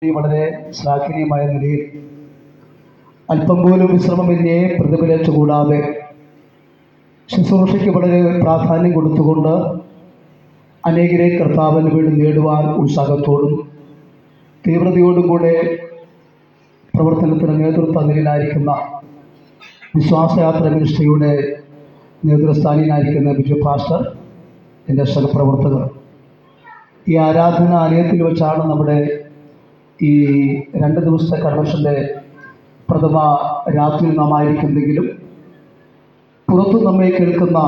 വളരെ ശ്ലാഘനീയമായ നിലയിൽ അല്പം പോലും വിശ്രമമെന്നെ പ്രതിഫലിച്ചുകൂടാതെ ശുശ്രൂഷയ്ക്ക് വളരെ പ്രാധാന്യം കൊടുത്തുകൊണ്ട് അനേകരെ കർത്താവിന് വേണ്ടി നേടുവാൻ ഉത്സാഹത്തോടും തീവ്രതയോടും കൂടെ പ്രവർത്തനത്തിന് നേതൃത്വ നിലയിലായിരിക്കുന്ന വിശ്വാസയാത്ര മിനിസ്ട്രിയുടെ നേതൃസ്ഥാനീയനായിരിക്കുന്ന ബിജു പാസ്റ്റർ, എൻ്റെ സഹപ്രവർത്തകർ, ഈ ആരാധനാലയത്തിൽ വെച്ചാണ് നമ്മുടെ ഈ 2 ദിവസത്തെ കൺവെൻഷൻ്റെ പ്രഥമ രാത്രിയിൽ നാം ആയിരിക്കുന്നെങ്കിലും പുറത്തു നമ്മെ കേൾക്കുന്ന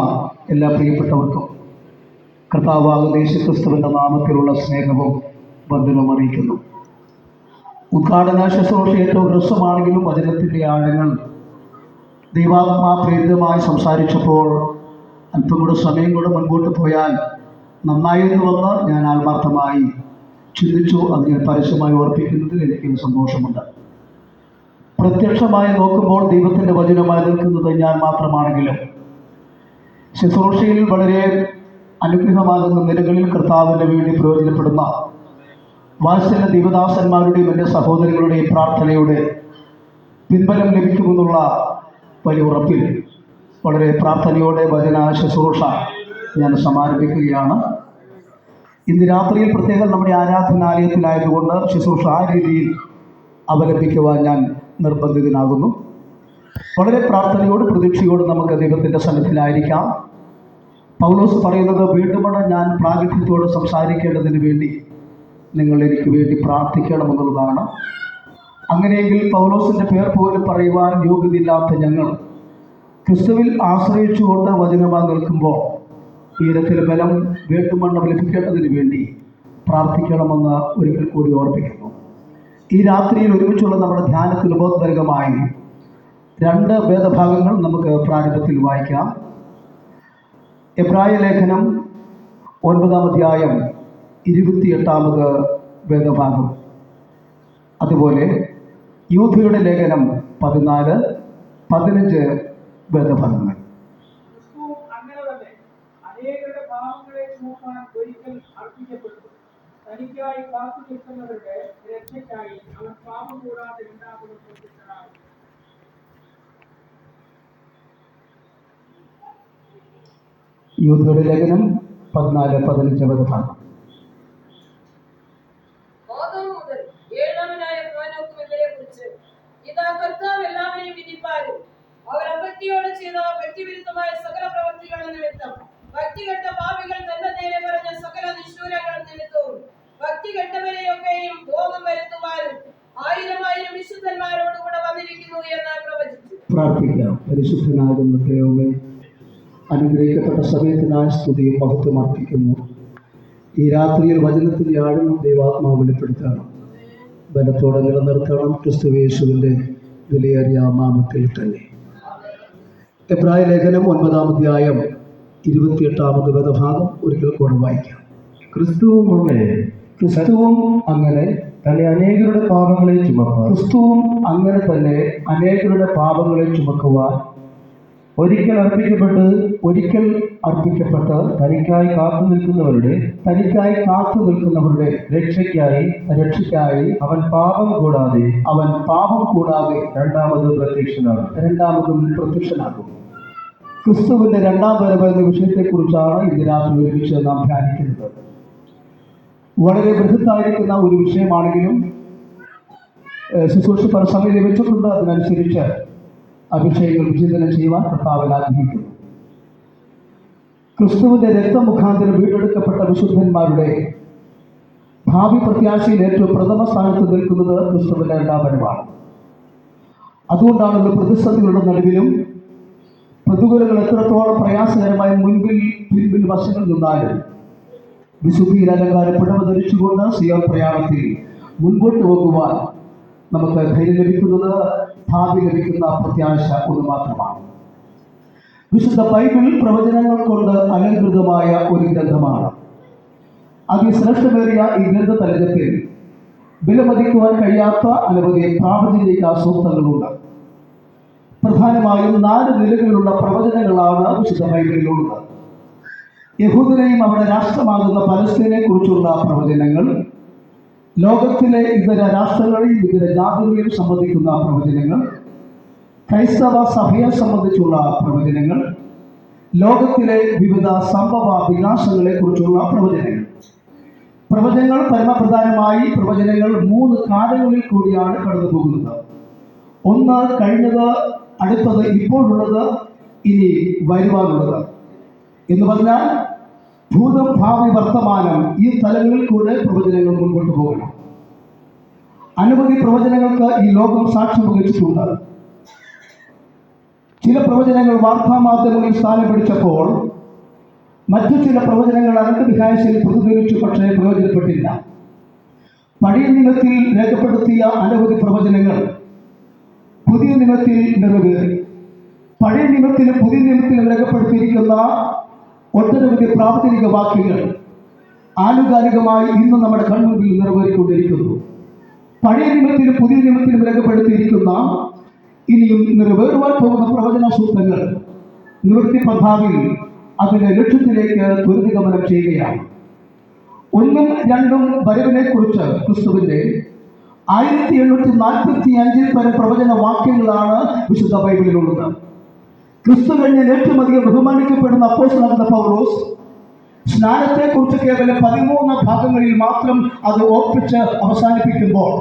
എല്ലാ പ്രിയപ്പെട്ടവർക്കും കർത്താവാകുന്ന യേശുക്രിസ്തുവിൻ്റെ നാമത്തിലുള്ള സ്നേഹവും വന്ദനവും അറിയിക്കുന്നു. ഉദ്ഘാടന ശുശ്രൂഷ ഏറ്റവും ഹ്രസ്വമാണെങ്കിലും വചനത്തിൻ്റെ ആഴങ്ങൾ ദൈവാത്മാ പ്രേരിതമായി സംസാരിച്ചപ്പോൾ അല്പം കൂടെ സമയം കൂടെ മുൻപോട്ട് പോയാൽ നന്നായിരുന്നുവെന്ന് ഞാൻ ആത്മാർത്ഥമായി ചിന്തിച്ചു. അത് ഞാൻ പരസ്യമായി ഓർപ്പിക്കുന്നതിൽ എനിക്ക് സന്തോഷമുണ്ട്. പ്രത്യക്ഷമായി നോക്കുമ്പോൾ ദൈവത്തിൻ്റെ വചനമായി നിൽക്കുന്നത് ഞാൻ മാത്രമാണെങ്കിലും ശുശ്രൂഷയിൽ വളരെ അനുഗ്രഹമാകുന്ന നിലകളിൽ കർത്താവിൻ്റെ വേണ്ടി പ്രയോജനപ്പെടുന്ന വാത്സല്യ ദൈവദാസന്മാരുടെയും എൻ്റെ സഹോദരങ്ങളുടെയും പ്രാർത്ഥനയുടെ പിൻബലം ലഭിക്കുമെന്നുള്ള വലിയ ഉറപ്പിൽ വളരെ പ്രാർത്ഥനയോടെ വചന ശുശ്രൂഷ ഞാൻ സമാരംഭിക്കുകയാണ്. ഇന്ന് രാത്രിയിൽ പ്രത്യേകം നമ്മുടെ ആരാധനാലയത്തിലായതുകൊണ്ട് ശുശ്രൂഷ ആ രീതിയിൽ അവലംബിക്കുവാൻ ഞാൻ നിർബന്ധിതനാകുന്നു. വളരെ പ്രാർത്ഥനയോട് പ്രതീക്ഷയോട് നമുക്ക് ദൈവത്തിൻ്റെ സന്നിധിയിലായിരിക്കാം. പൗലോസ് പറയുന്നത്, വീണ്ടും ഞാൻ പ്രാഗൽഭ്യത്തോടെ സംസാരിക്കേണ്ടതിന് വേണ്ടി നിങ്ങൾ എനിക്ക് വേണ്ടി പ്രാർത്ഥിക്കണമെന്നുള്ളതാണ്. അങ്ങനെയെങ്കിൽ പൗലോസിൻ്റെ പേർ പോലും പറയുവാൻ യോഗ്യതയില്ലാത്ത ഞങ്ങൾ ക്രിസ്തുവിൽ ആശ്രയിച്ചുകൊണ്ട് വചനമായി നിൽക്കുമ്പോൾ തീരത്തിൽ ബലം വീണ്ടും ലഭിക്കേണ്ടതിന് വേണ്ടി പ്രാർത്ഥിക്കണമെന്ന് ഒരിക്കൽ കൂടി ഓർപ്പിക്കുന്നു. ഈ രാത്രിയിൽ ഒരുമിച്ചുള്ള നമ്മുടെ ധ്യാനത്തിൽ ഉപോദ്ബലകമായി 2 വേദഭാഗങ്ങൾ നമുക്ക് പ്രാരംഭത്തിൽ വായിക്കാം. എബ്രായ ലേഖനം 9-ാം അധ്യായം 28-ാമത് വേദഭാഗം, അതുപോലെ യൂദയുടെ ലേഖനം 14, 15 വേദഭാഗങ്ങൾ. തനിക്കായി കാത്തു നിൽക്കുന്നവരുടെ രക്ഷയ്ക്കായി അവൻ പാപം കൂടാതെ ഉണ്ടാകുന്ന പ്രത്യക്ഷനാകും. യൂദയുടെ ലേഖനം 14, 15 വേദഭാഗം. ഇതാ കർത്താവ് എല്ലാവരെയും വിധിപ്പാനും അവർ അഭക്തിയോടെ ചെയ്ത വ്യക്തിവിരുദ്ധമായ സകല പ്രവൃത്തികളും നിമിത്തം ഭക്തികെട്ട പാപികൾ തന്റെ നേരെ പറഞ്ഞ സകല നിഷ്ഠൂരങ്ങളും നിമിത്തവും ഭക്തികെട്ടവരെയൊക്കെയും ഭോഗം വരുത്തുവാനും 1000 വിശുദ്ധന്മാരോടുകൂടെ വന്നിരിക്കുന്നു എന്ന് പ്രവചിച്ചു. പ്രാർത്ഥിക്കാം. പരിശുദ്ധനാകുന്ന ദൈവമേ, അനുഗ്രഹിക്കപ്പെട്ട സമയത്തിനായി സ്തുതിയും മഹത്വം അർപ്പിക്കുന്നു. ഈ രാത്രിയിൽ വചനത്തിൻ്റെ ആഴങ്ങൾ ദൈവാത്മാവ് വെളിപ്പെടുത്തണം, ബലത്തോടെ നിലനിർത്തണം. ക്രിസ്തുയേശുവിൻ്റെ വിലയേറിയ നാമത്തിൽ തന്നെ. എബ്രായ ലേഖനം 9-ാം അധ്യായം 28-ാമത് വേദഭാഗം ഒരിക്കൽ കൂടെ വായിക്കാം. ക്രിസ്തുവും അങ്ങനെ തന്നെ അനേകരുടെ പാപങ്ങളെ ചുമക്കുവാൻ ഒരിക്കൽ അർപ്പിക്കപ്പെട്ട് തനിക്കായി കാത്തു നിൽക്കുന്നവരുടെ രക്ഷയ്ക്കായി അവൻ പാപം കൂടാതെ രണ്ടാമതും പ്രത്യക്ഷനാകും. ക്രിസ്തുവിൻ്റെ 2ാം വരവ് എന്ന വിഷയത്തെക്കുറിച്ചാണ് ഇന്ന് രാത്രി ഒരുമിച്ച് നാം ധ്യാനിക്കുന്നത്. വളരെ ബൃഹത്തായിരിക്കുന്ന ഒരു വിഷയമാണെങ്കിലും ശുശ്രൂഷ പല സമയം ലഭിച്ചിട്ടുണ്ട്. അതിനനുസരിച്ച് അഭിഷേകങ്ങൾ വിചിന്തനം ചെയ്യുവാൻ കർത്താവിൽ ആഗ്രഹിക്കുന്നു. ക്രിസ്തുവിൻ്റെ രക്തമുഖാന്തരം വീണ്ടെടുക്കപ്പെട്ട വിശുദ്ധന്മാരുടെ ഭാവി പ്രത്യാശയിൽ ഏറ്റവും പ്രഥമ സ്ഥാനത്ത് നിൽക്കുന്നത് ക്രിസ്തുവിൻ്റെ 2ാം വരവാണ്. അതുകൊണ്ടാണ് പ്രതിസന്ധികളുടെ നടുവിലും പ്രതികൂലങ്ങൾ എത്രത്തോളം പ്രയാസകരമായി പിൻപിൽ വശങ്ങൾ നിന്നാലും വിശുദ്ധിയിൽ അലങ്കാരപ്പെടവ ധരിച്ചുകൊണ്ട് സിയോൻ പ്രയാണത്തിൽ മുൻപോട്ട് പോകുവാൻ നമുക്ക് ധൈര്യം ലഭിക്കുന്നത് ഭാവി ലഭിക്കുന്ന പ്രത്യാശ ഒന്ന് മാത്രമാണ്. വിശുദ്ധ ബൈബിൾ പ്രവചനങ്ങൾ കൊണ്ട് അലങ്കൃതമായ ഒരു ഗ്രന്ഥമാണ്. അതിശ്രേഷ്ഠമേറിയ ഈ ഗ്രന്ഥതലത്തിൽ വിലമതിക്കുവാൻ കഴിയാത്ത അനവധി പ്രാവചനിക സൂക്തങ്ങളുണ്ട്. പ്രധാനമായും 4 നിലകളിലുള്ള പ്രവചനങ്ങളാണ് വിശുദ്ധ ബൈബിളിലുള്ളത്. യഹൂദരെയും അവരുടെ രാഷ്ട്രമാകുന്ന പലസ്തീനെ കുറിച്ചുള്ള പ്രവചനങ്ങൾ, ലോകത്തിലെ ഇതര രാഷ്ട്രങ്ങളെയും ഇതര ജാതികളെയും സംബന്ധിക്കുന്ന പ്രവചനങ്ങൾ, ക്രൈസ്തവ സഭയെ സംബന്ധിച്ചുള്ള പ്രവചനങ്ങൾ, ലോകത്തിലെ വിവിധ സംഭവ വികാസങ്ങളെ കുറിച്ചുള്ള പ്രവചനങ്ങൾ. പരമപ്രധാനമായി പ്രവചനങ്ങൾ 3 കാലങ്ങളിൽ കൂടിയാണ് കടന്നു പോകുന്നത്. ഒന്ന് കഴിഞ്ഞത്, അടുത്തത് ഇപ്പോഴുള്ളത്, ഇനി വരുവാനുള്ളത് എന്ന് പറഞ്ഞാൽ ഭൂതം, ഭാവി, വർത്തമാനം ഈ തലങ്ങളിൽ കൂടെ പ്രവചനങ്ങൾ മുൻപോട്ട് പോകണം. അനവധി പ്രവചനങ്ങൾക്ക് ഈ ലോകം സാക്ഷ്യം വഹിച്ചിട്ടുണ്ട്. ചില പ്രവചനങ്ങൾ വാർത്താമാധ്യമങ്ങളിൽ സ്ഥാനം പിടിച്ചപ്പോൾ മറ്റു ചില പ്രവചനങ്ങൾ അനന്തവിഹായസിൽ പ്രതിഫലിച്ചു, പക്ഷേ പ്രയോജനപ്പെട്ടില്ല. പഴയ നിയമത്തിൽ രേഖപ്പെടുത്തിയ അനവധി പ്രവചനങ്ങൾ പുതിയ നിയമത്തിൽ നിറവേറി. പഴയ നിയമത്തിലും പുതിയ നിയമത്തിലും രേഖപ്പെടുത്തിയിരിക്കുന്ന ഒട്ടനവധി പ്രാവർത്തിക വാക്യങ്ങൾ ആനുകാലികമായി ഇന്ന് നമ്മുടെ കൺമുമ്പിൽ നിറവേറിക്കൊണ്ടിരിക്കുന്നു. പഴയ നിയമത്തിലും പുതിയ നിയമത്തിലും രേഖപ്പെടുത്തിയിരിക്കുന്ന ഇനിയും നിറവേറുവാൻ പോകുന്ന പ്രവചന സൂത്രങ്ങൾ നിവൃത്തി പന്ഥാവിൽ അതിന്റെ ലക്ഷ്യത്തിലേക്ക് ത്വരിതഗമനം ചെയ്യുകയാണ്. 1ഉം 2ഉം വരവിനെ കുറിച്ച് ക്രിസ്തുവിന്റെ 1845 പരം പ്രവചന വാക്യങ്ങളാണ് വിശുദ്ധ ബൈബിളിലുള്ളത്. ക്രിസ്തു കഴിഞ്ഞാൽ ഏറ്റവും അധികം ബഹുമാനിക്കപ്പെടുന്ന അപ്പോസ്തലനായ പൗലോസ് സ്നാനത്തെക്കുറിച്ച് കേവലം 13 ഭാഗങ്ങളിൽ മാത്രം അത് ഓർപ്പിച്ച് അവസാനിപ്പിക്കുമ്പോൾ,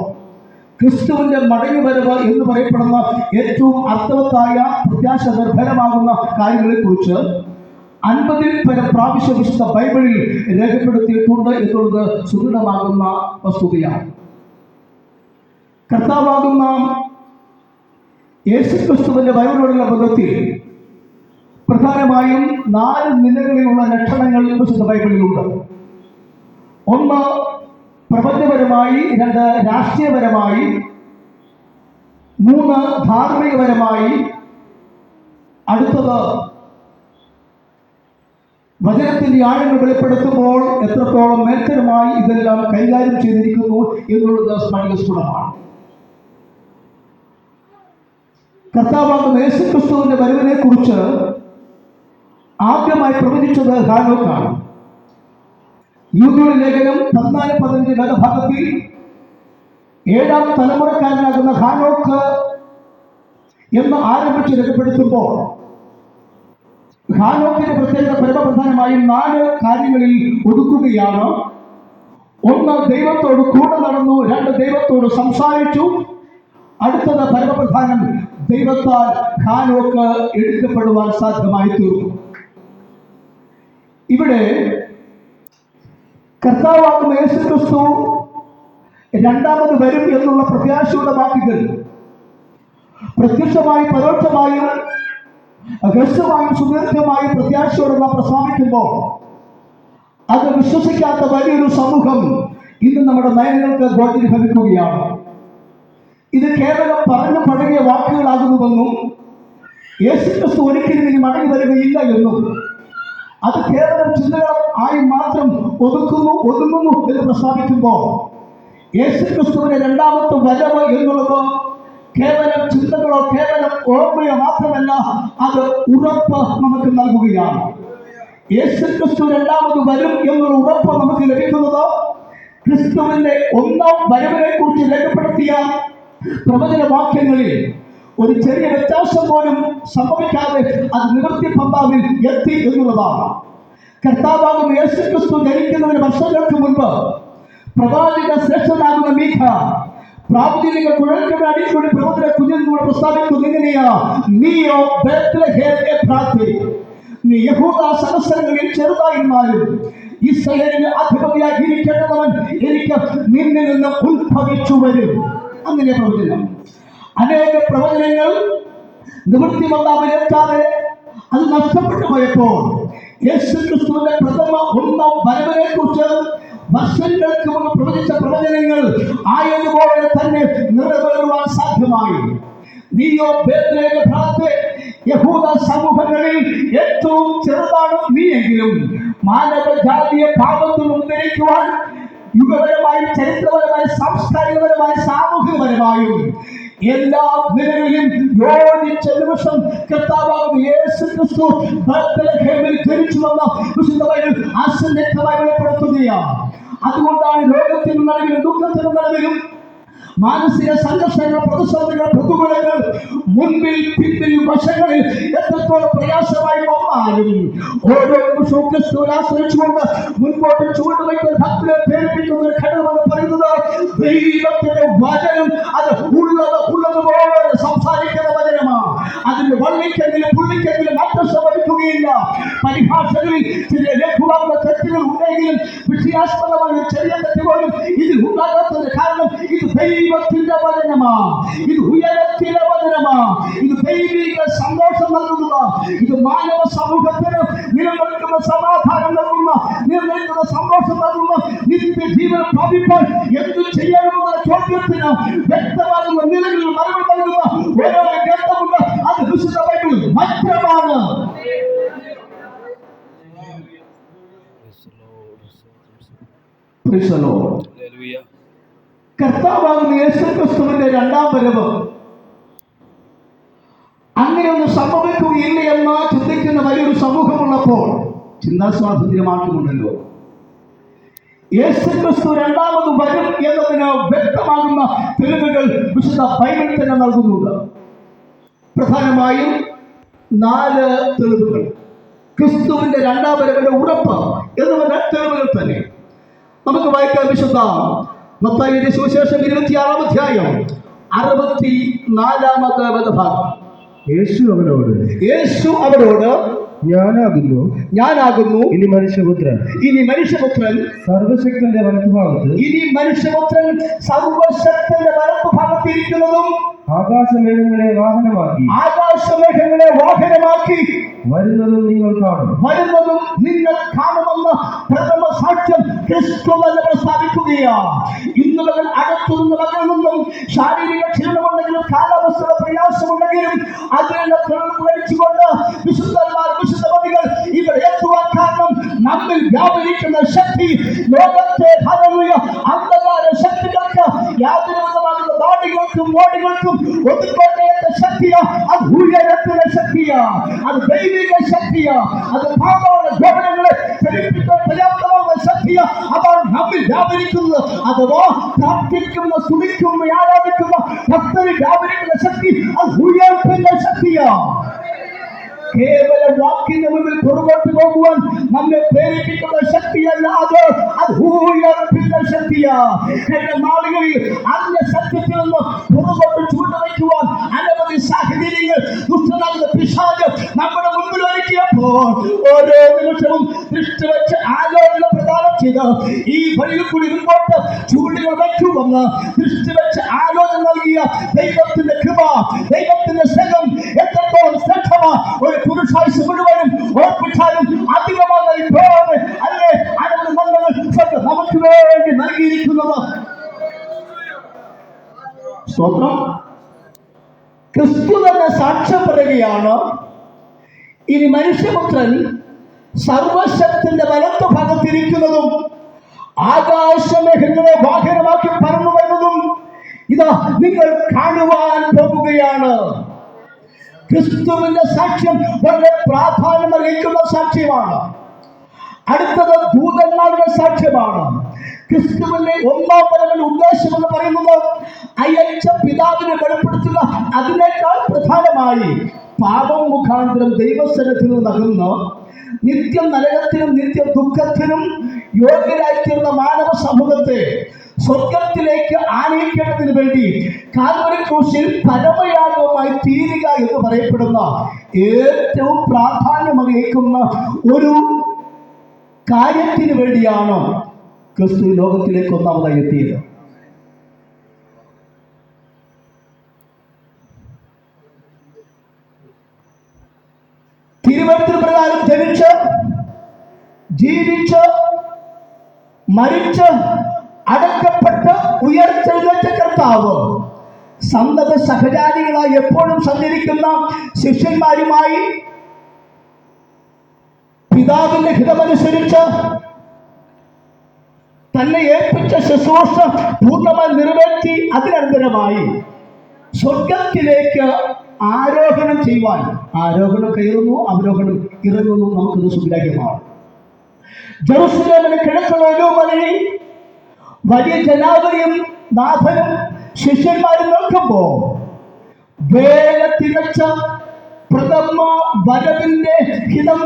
ക്രിസ്തുവിന്റെ മടങ്ങിവരവ് എന്ന് പറയപ്പെടുന്ന ഏറ്റവും അർത്ഥവത്തായ പ്രത്യാശ നിർഭരമാകുന്ന കാര്യങ്ങളെക്കുറിച്ച് 50-ൽ പരം പ്രാവശ്യം വിശുദ്ധ ബൈബിളിൽ രേഖപ്പെടുത്തിയിട്ടുണ്ട് എന്നുള്ളത് സുദൃഢമാകുന്ന വസ്തുതയാണ്. കർത്താവാകുന്ന യേശുക്രിസ്തുവിന്റെ വരവിനോടുള്ള ബന്ധത്തിൽ പ്രധാനമായും 4 നിലകളിലുള്ള ലക്ഷണങ്ങൾ വിശുദ്ധ ബൈബിളിലുണ്ട്. 1 പ്രപഞ്ചപരമായി, 2 രാഷ്ട്രീയപരമായി, 3 ധാർമ്മികപരമായി, അടുത്തത് വചനത്തിന്റെ ആഴങ്ങൾ വെളിപ്പെടുത്തുമ്പോൾ എത്രത്തോളം മേൽക്കരമായി ഇതെല്ലാം കൈകാര്യം ചെയ്തിരിക്കുന്നു എന്നുള്ളത് സ്മരണീയമാണ്. കർത്താവാകുന്ന യേശുക്രിസ്തുവിന്റെ വരവിനെ കുറിച്ച് ആദ്യമായി പ്രവചിച്ചത് ഹാനോക്കാണ്. യൂദയുടെ ലേഖനം 14-15 വേദഭാഗത്തിൽ 7ാം തലമുറക്കാരനാകുന്ന ഹാനോക്ക് എന്ന് ആരംഭിച്ച് രേഖപ്പെടുത്തുമ്പോൾ ഹാനോക്കിന്റെ പ്രത്യേകത പരമപ്രധാനമായും 4 കാര്യങ്ങളിൽ ഒതുക്കുകയാണ്. 1 ദൈവത്തോട് കൂടെ നടന്നു, 2 ദൈവത്തോട് സംസാരിച്ചു, അടുത്തത് പരമപ്രധാനം ദൈവത്താൽ ഹാനോക്ക് എടുക്കപ്പെടുവാൻ സാധ്യമായി തീർന്നു. ഇവിടെ കർത്താവാകുന്ന യേശുക്രിസ്തു രണ്ടാമത് വരും എന്നുള്ള പ്രത്യാശയുടെ വാക്കുകൾ പ്രത്യക്ഷമായും പരോക്ഷമായും ഹ്രസ്വമായും സുദീർഘമായും പ്രത്യാശയോടെ നാം പ്രസ്താവിക്കുമ്പോൾ അത് വിശ്വസിക്കാത്ത വലിയൊരു സമൂഹം ഇന്ന് നമ്മുടെ നയനങ്ങൾക്ക് ഗോചരീഭവിക്കുകയാണ്. ഇത് കേവലം പറഞ്ഞു പഴകിയ വാക്കുകളാകുന്നുവെന്നും യേശുക്രിസ്തു ഒരിക്കലും ഇനി മടങ്ങി വരികയില്ല എന്നും അത് കേവലം ചിന്തകൾ ആയി മാത്രം ഒതുങ്ങുന്നു എന്ന് പ്രസ്താവിക്കുമ്പോൾ യേശുക്രിസ്തുവിന്റെ രണ്ടാമത്തെ വരവ് എന്നുള്ളത് കേവലം ചിന്തകളോ കേവലം ഓർമ്മയോ മാത്രമല്ല, അത് ഉറപ്പ് നമുക്ക് നൽകുകയാണ്. യേശുക്രിസ്തു രണ്ടാമത് വരും എന്നുള്ള ഉറപ്പ് നമുക്ക് ലഭിക്കുന്നത് ക്രിസ്തുവിന്റെ 1ാം വരവിനെ കുറിച്ച് രേഖപ്പെടുത്തിയ പ്രവചന വാക്യങ്ങളിൽ ഒരു ചെറിയ വ്യത്യാസം പോലും സംഭവിക്കാതെ അത് നിവൃത്തി പന്ഥാവിൽ എത്തി എന്നുള്ളതാണ്. കർത്താവാകുന്ന യേശുക്രിസ്തു ജനിക്കുന്നതിന് വർഷങ്ങൾക്ക് മുൻപ് പ്രവാചക ശ്രേഷ്ഠനാകുന്ന മീഖ പ്രാവചനിക കുഴൽക്കട അടിക്കൂടി പ്രവചന കുഞ്ഞിനോട് പ്രസ്താവിക്കുന്നത് എങ്ങനെയാ? നീയോ ബേത്ലഹേം എഫ്രാത്തേ, നീ യഹൂദ സഹസ്രങ്ങളിൽ ചെറുതായിരുന്നാലും ഇസ്രായേലിന് അധിപതിയായി ഇരിക്കേണ്ടവൻ എനിക്ക് നിന്നിൽ നിന്ന് ഉത്ഭവിച്ചു വരും. അങ്ങനെ പ്രവചനം. അനേക പ്രവചനങ്ങൾ നിവൃത്തി പന്ഥാവിലെത്താതെ അത് നഷ്ടപ്പെട്ടു പോയപ്പോൾ യേശുക്രിസ്തുവിന്റെ പ്രഥമ 1ാം വരവിനെ കുറിച്ച് വർഷങ്ങൾക്ക് മുമ്പ് പ്രവചിച്ച പ്രവചനങ്ങൾ ആയതുപോലെ തന്നെ നിറവേറുവാൻ സാധ്യമായി. നീയോ ബേത്ലഹേം എഫ്രാത്തേ, യഹൂദ സമൂഹങ്ങളിൽ ഏറ്റവും ചെറുതാണ് നീയെങ്കിലും മാനവജാതിയെ പാപത്തിൽ ഉദ്ധരിക്കുവാൻ യുഗപരമായും ചരിത്രപരമായും സാംസ്കാരികപരമായും സാമൂഹികപരമായും എല്ലാ നിലകളിലും യോജിച്ച നിമിഷം കർത്താവാകുന്ന യേശുക്രിസ്തു ബേത്ലഹേമിൽ ജനിച്ചുവെന്ന വിശുദ്ധ ബൈബിൾ ആസന്നമായി വെളിപ്പെടുത്തുകയാണ്. അതുകൊണ്ടാണ് ലോകത്തിന് നടുവിലും ദുഃഖത്തിന് നടുവിലും മാനസിക സംഘർഷങ്ങൾ, പ്രതിസന്ധികൾ, പ്രതികൂലങ്ങൾ മുൻപിൽ പിന്നിൽ വശങ്ങളിൽ എത്രത്തോളം പ്രയാസമായി വന്നാലും ഓരോ നിമിഷവും ക്രിസ്തുവിനെ ആശ്രയിച്ചുകൊണ്ട് മുൻപോട്ട് ചൂണ്ടുവയ്ക്കുന്ന ഭക്തിയെ പ്രേരിപ്പിക്കുന്ന ഒരു ഘടകമെന്ന് പറയുന്നത് ദൈവത്തിന്റെ വചനം. അത് ഉള്ളതുപോലെ സംസാരിക്കുന്ന വചനമാണ്. അതിന് വള്ളിക്കെങ്കിലും പുള്ളിക്കെങ്കിലും മാറ്റം സംഭവിക്കുകയില്ല. പരിഭാഷകളിൽ ചെറിയ ലഘുവാകുന്ന തെറ്റുകൾ ഉണ്ടെങ്കിലും വിഷയാസ്പദമായ ചെറിയ തെറ്റുപോലും ഇതിൽ ഉണ്ടാകാത്തതിന് കാരണം ഇത് ദൈവത്തിന്റെ വചനമാണ്. ഇത് ഉയരത്തിലെ വചനമാണ്. ഇത് ദൈവിക സന്തോഷം നൽകുക. ഇത് മാനവ സമൂഹത്തിന് നിലനിൽക്കുന്ന സമാധാനം നൽകുന്ന, നിലനിൽക്കുന്ന സന്തോഷം നൽകുന്ന, നിത്യജീവനം പ്രാപിപ്പാൻ എന്തു ചെയ്യണമെന്ന ചോദ്യത്തിന് വ്യക്തമാകുന്ന നിലയിൽ മറുപടി നൽകുന്ന ഓരോ ഗ്രന്ഥമുണ്ട്. അത് വിശുദ്ധ ബൈബിൾ മാത്രമാണ്. കർത്താവാകുന്ന യേശുക്രിസ്തുവിന്റെ രണ്ടാം വരവ് അങ്ങനെയൊന്നും സംഭവിക്കുകയില്ല എന്ന് ചിന്തിക്കുന്ന വലിയൊരു സമൂഹമുള്ളപ്പോൾ ചിന്താസ്വാതന്ത്ര്യമാക്കുന്നുണ്ടല്ലോ. യേശുക്രിസ്തു രണ്ടാമത് വരും എന്നതിന് വ്യക്തമാകുന്ന തെളിവുകൾ വിശുദ്ധ ബൈബിൾ തന്നെ നൽകുന്നുണ്ട്. പ്രധാനമായും 4 തെളിവുകൾ. ക്രിസ്തുവിന്റെ രണ്ടാം വരവിന്റെ ഉറപ്പ് എന്ന് പറഞ്ഞ തെളിവുകൾ തന്നെ നമുക്ക് വായിക്കാം. വിശുദ്ധ മത്തായിയുടെ സുവിശേഷം 26-ാം അധ്യായം 64-ാമത്തെ ഭാഗം. യേശു അവരോട് ഞാനാകുന്നു ഇനി മനുഷ്യപുത്രൻ സർവശക്തന്റെ വലത്തുഭാഗത്ത് ഇരിക്കുന്നതും ആകാശമേഘങ്ങളെ വാഹനമാക്കി വരുന്നതും നിങ്ങൾ കാണുമെന്ന് പ്രഥമ സാക്ഷ്യം ക്രിസ്തു തന്നെ പ്രസ്താവിക്കുകയാണ്. ഇന്നുള്ളവർ അടുത്തുനിന്ന് മകനൊന്നും ശാരീരിക ക്ഷീണമുണ്ടെങ്കിലും കാലാവസ്ഥയുടെ പ്രയാസമുണ്ടെങ്കിലും അതിനെല്ലാം ധരിച്ചുകൊണ്ട് വിശുദ്ധന്മാർ, വിശുദ്ധമതികൾ ഇവിടെ എത്തുവാൻ കാരണം നമ്മിൽ വ്യാപരിക്കുന്ന ശക്തി ലോകത്തെ അന്ധകാര ശക്തികൾക്ക് യാതൊരു വിധമാകുന്ന നാടുകൾക്കും മോടികൾക്കും ഒതുക്കോട്ടേറ്റ ശക്തിയാ. അത് ഉയരത്തിലെ ശക്തിയാ. അത് ദൈവിക ശക്തിയാ. അത് പാതാള ഗോപനങ്ങളെ ധരിപ്പിക്കാൻ പര്യാപ്തമായ ശക്തിയാ. അതാണ് നമ്മിൽ വ്യാപരിക്കുന്നത്. അഥവാ പ്രാർത്ഥിക്കുന്ന, സ്തുതിക്കുന്ന, ആരാധിക്കുന്ന ഭക്തരിൽ വ്യാപരിക്കുന്ന ശക്തി അത് ഉയർപ്പിന്റെ ശക്തിയാ. കേവലം വാക്കിന്റെ മുമ്പിൽ പുറകോട്ട് പോകുവാൻ നമ്മെ പ്രേരിപ്പിക്കുന്ന ശക്തിയല്ല അത് ഉയർപ്പിന്റെ ശക്തിയാ. കഴിഞ്ഞ നാളുകളിൽ അന്യ സത്യത്തിൽ നിന്ന് പുറകോട്ട് ചൂണ്ടുവയ്ക്കുവാൻ അനവധി സാഹചര്യങ്ങൾ ദുഷ്ടനാകുന്ന പിശാച് നമ്മുടെ മുൻപിൽ ഒരുക്കിയപ്പോൾ ഓരോ നിമിഷവും ദൃഷ്ടി വെച്ച് ആലോചന പ്രദാനം ചെയ്ത് ഈ വഴിയിൽ കൂടി മുൻപോട്ട് ചൂണ്ടുകൾ വയ്ക്കുമെന്ന് ദൃഷ്ടി വെച്ച് ആലോചന നൽകിയ ദൈവത്തിന്റെ കൃപ, ദൈവത്തിന്റെ സ്നേഹം എത്രത്തോളം ശ്രദ്ധമാ ഒരു പുരുഷായുസ് മുഴുവനും ഓർപ്പിച്ചാലും അധികമായി പോകാതെ അല്ലേ അനവധി നന്മകൾ നമുക്ക് വേണ്ടി നൽകിയിരിക്കുന്നത്. സ്തോത്രം. ക്രിസ്തു തന്നെ സാക്ഷ്യം പറയുകയാണ്, ഇനി മനുഷ്യപുത്രൻ സർവശക്തന്റെ വലത്ത് ഭാഗത്തിരിക്കുന്നതും ആകാശമേഘങ്ങളെ വാഹനമാക്കി പറന്നു വരുന്നതും ഇതാ നിങ്ങൾ കാണുവാൻ പോകുകയാണ്. ക്രിസ്തുവിന്റെ സാക്ഷ്യം വളരെ പ്രാധാന്യം അറിയിക്കുന്ന സാക്ഷ്യമാണ്. അടുത്തത് ദൂതന്മാരുടെ സാക്ഷ്യമാണ്. ക്രിസ്തുവിന്റെ ഒന്നാം വരവിന്റെ ഉദ്ദേശം എന്ന് പറയുന്നത് അയച്ച പിതാവിനെ വെളിപ്പെടുത്തുക. അതിനേക്കാൾ പ്രധാനമായി പാപം മുഖാന്തരം ദൈവസന്നിധിയിൽ നകർന്ന് നിത്യം നരകത്തിനും നിത്യ ദുഃഖത്തിനും യോഗ്യരായിത്തീർന്ന മാനവ സമൂഹത്തെ സ്വർഗത്തിലേക്ക് ആനയിക്കേണ്ടതിന് വേണ്ടി കാൽവരി ക്രൂശിൽ പരമയാഗമായി തീരുക എന്ന് പറയപ്പെടുന്ന ഏറ്റവും പ്രാധാന്യമറിയിക്കുന്ന ഒരു കാര്യത്തിന് വേണ്ടിയാണ് ക്രിസ്തു ലോകത്തിലേക്ക് ഒന്നാമതായി എത്തിയത്. തിരുവഴുത്തിന് പ്രകാരം ജനിച്ച് ജീവിച്ച് മരിച്ച് അടക്കപ്പെട്ട് ഉയർത്തെഴുന്നേറ്റ കർത്താവ് സന്തത സഹചാരികളായി എപ്പോഴും സഞ്ചരിക്കുന്ന ശിഷ്യന്മാരുമായി പിതാവിന്റെ ഹിതമനുസരിച്ച് തന്നെ ഏൽപ്പിച്ച ശുശ്രൂഷ പൂർണ്ണമായി നിറവേറ്റി അതിനന്തരമായി സ്വർഗത്തിലേക്ക് ആരോഹണം ചെയ്യുവാൻ, ആരോഹണം കയറുന്നു, അവരോഹണം ഇറങ്ങുന്നു, നമുക്കിത് സുഖ്യമാണ്. ജെറുസലേമിന് കിഴക്കുള്ള ഒരു മലയിൽ വലിയ ജനാവലിയും നാഥനും ശിഷ്യന്മാരും നിൽക്കുമ്പോ വേല തികച്ച പ്രഥമ വരവിന്റെ ഹിതം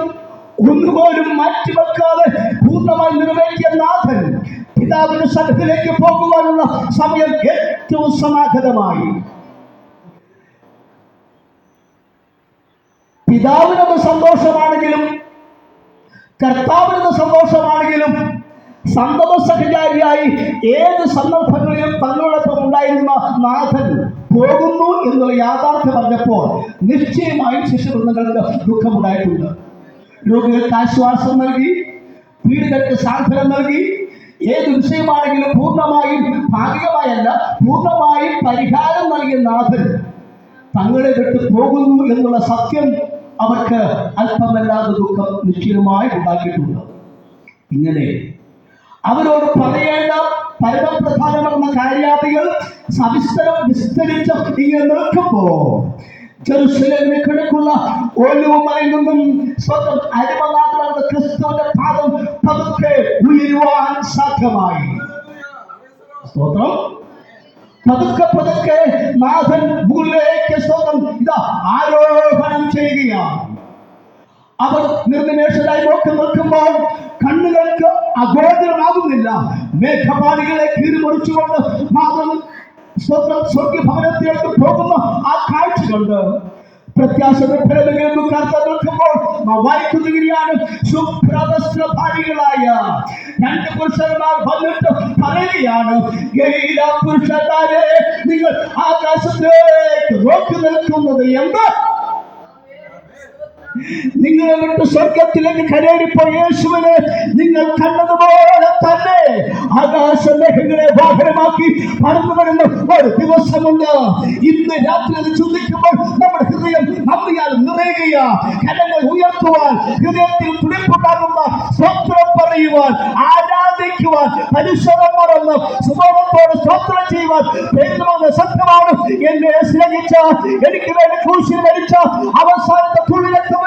ഒന്നുപോലും മാറ്റിവെക്കാതെ പൂർണ്ണമായി നിറവേറ്റിയ നാഥൻ പിതാവിന്റെ സന്നിധിയിലേക്ക് പോകുവാനുള്ള സമയം ഏറ്റവും സമാഗതമായി. പിതാവിനത് സന്തോഷമാണെങ്കിലും കർത്താവിനത് സന്തോഷമാണെങ്കിലും സന്തത സഹചാരിയായി ഏത് സന്ദർഭങ്ങളിലും തങ്ങളോടൊപ്പം ഉണ്ടായിരുന്ന നാഥൻ പോകുന്നു എന്നുള്ള യാഥാർത്ഥ്യം പറഞ്ഞപ്പോൾ നിശ്ചയമായും ശിഷ്യവൃന്ദങ്ങൾക്ക് ദുഃഖമുണ്ടായിട്ടുണ്ട്. രോഗികൾക്ക് ആശ്വാസം നൽകി, പീഡിതർക്ക് സാന്ത്വനം നൽകി, ഏത് വിഷയമാണെങ്കിലും പൂർണ്ണമായും ഭാഗികമായല്ല പൂർണ്ണമായും പരിഹാരം നൽകിയ നാഥൻ തങ്ങളെ വിട്ട് പോകുന്നു എന്നുള്ള സത്യം അവർക്ക് അല്പമല്ലാതെ ദുഃഖം നിശ്ചയമായി ഉണ്ടാക്കിയിട്ടുണ്ട്. ഇങ്ങനെ അവരോട് പറയേണ്ട പരമപ്രധാനമെന്ന കാര്യാദികൾ സവിസ്തരം വിസ്തരിച്ച് ഇങ്ങനെ നിൽക്കുമ്പോ ജെറുസലേമിന് കിഴക്കുള്ള ഓലിവ് മലയിൽ നിന്നും സ്വന്തം അരിമനാഥനായ ക്രിസ്തുവിന്റെ പാദം പതുക്കെ ഉയരുവാൻ സാധ്യമായി. സ്തോത്രം. പതുക്കെ പതുക്കെ നാഥൻ മുകളിലേക്ക് സ്വന്തം ഇതാ ആരോഹണം ചെയ്യുകയാണ്. അവർ നിർനിമേഷരായി നോക്കി നിൽക്കുമ്പോൾ കണ്ണുകൾക്ക് അഗോചരമാകുന്നില്ല. മേഘപാളികളെ കീറിമുറിച്ചുകൊണ്ട് നാഥൻ സ്വന്തം സ്വർഗ്ഗഭവനത്തിലേക്ക് പോകുന്ന ആ കാഴ്ച കണ്ട് പ്രത്യാശ നിൽക്കുമ്പോൾ വായിക്കുന്നതിനെയാണ് ശുഭ്രവസ്ത്രധാരികളായ രണ്ട് പുരുഷന്മാർ വന്നിട്ട് പറയുകയാണ്, പുരുഷന്മാരെ നിങ്ങൾ ആകാശത്തേക്ക് നോക്കി നിൽക്കുന്നത് എന്ത്? നിങ്ങളെ വിട്ട് സ്വർഗത്തിലേക്ക് കരേറിപ്പോയ യേശുവിനെ നിങ്ങൾ കണ്ടതുപോലെ തന്നെ ആകാശമേഘങ്ങളെ വാഹനമാക്കി പറന്നു വരുന്ന ഒരു ദിവസമുണ്ട്. ഇന്ന് രാത്രി അത് ചിന്തിക്കുമ്പോൾ നമ്മുടെ ഹൃദയം നന്ദിയാൽ നിറയുകയാ. കരങ്ങൾ ഉയർത്തുവാൻ, ഹൃദയത്തിൽ തുടിപ്പുണ്ടാകുന്ന സ്തോത്രം പറയുവാൻ, ആരാധിക്കുവാൻ, പരിശ്രമം മറന്ന് സുബോധത്തോടെ സ്തോത്രം ചെയ്യുവാൻ പ്രേരിതമായ സത്യമാണ്. എന്നെ സ്നേഹിച്ച, എനിക്ക് വേണ്ടി ക്രൂശിൽ മരിച്ച, അവസാനത്തെ തുള്ളിരക്തം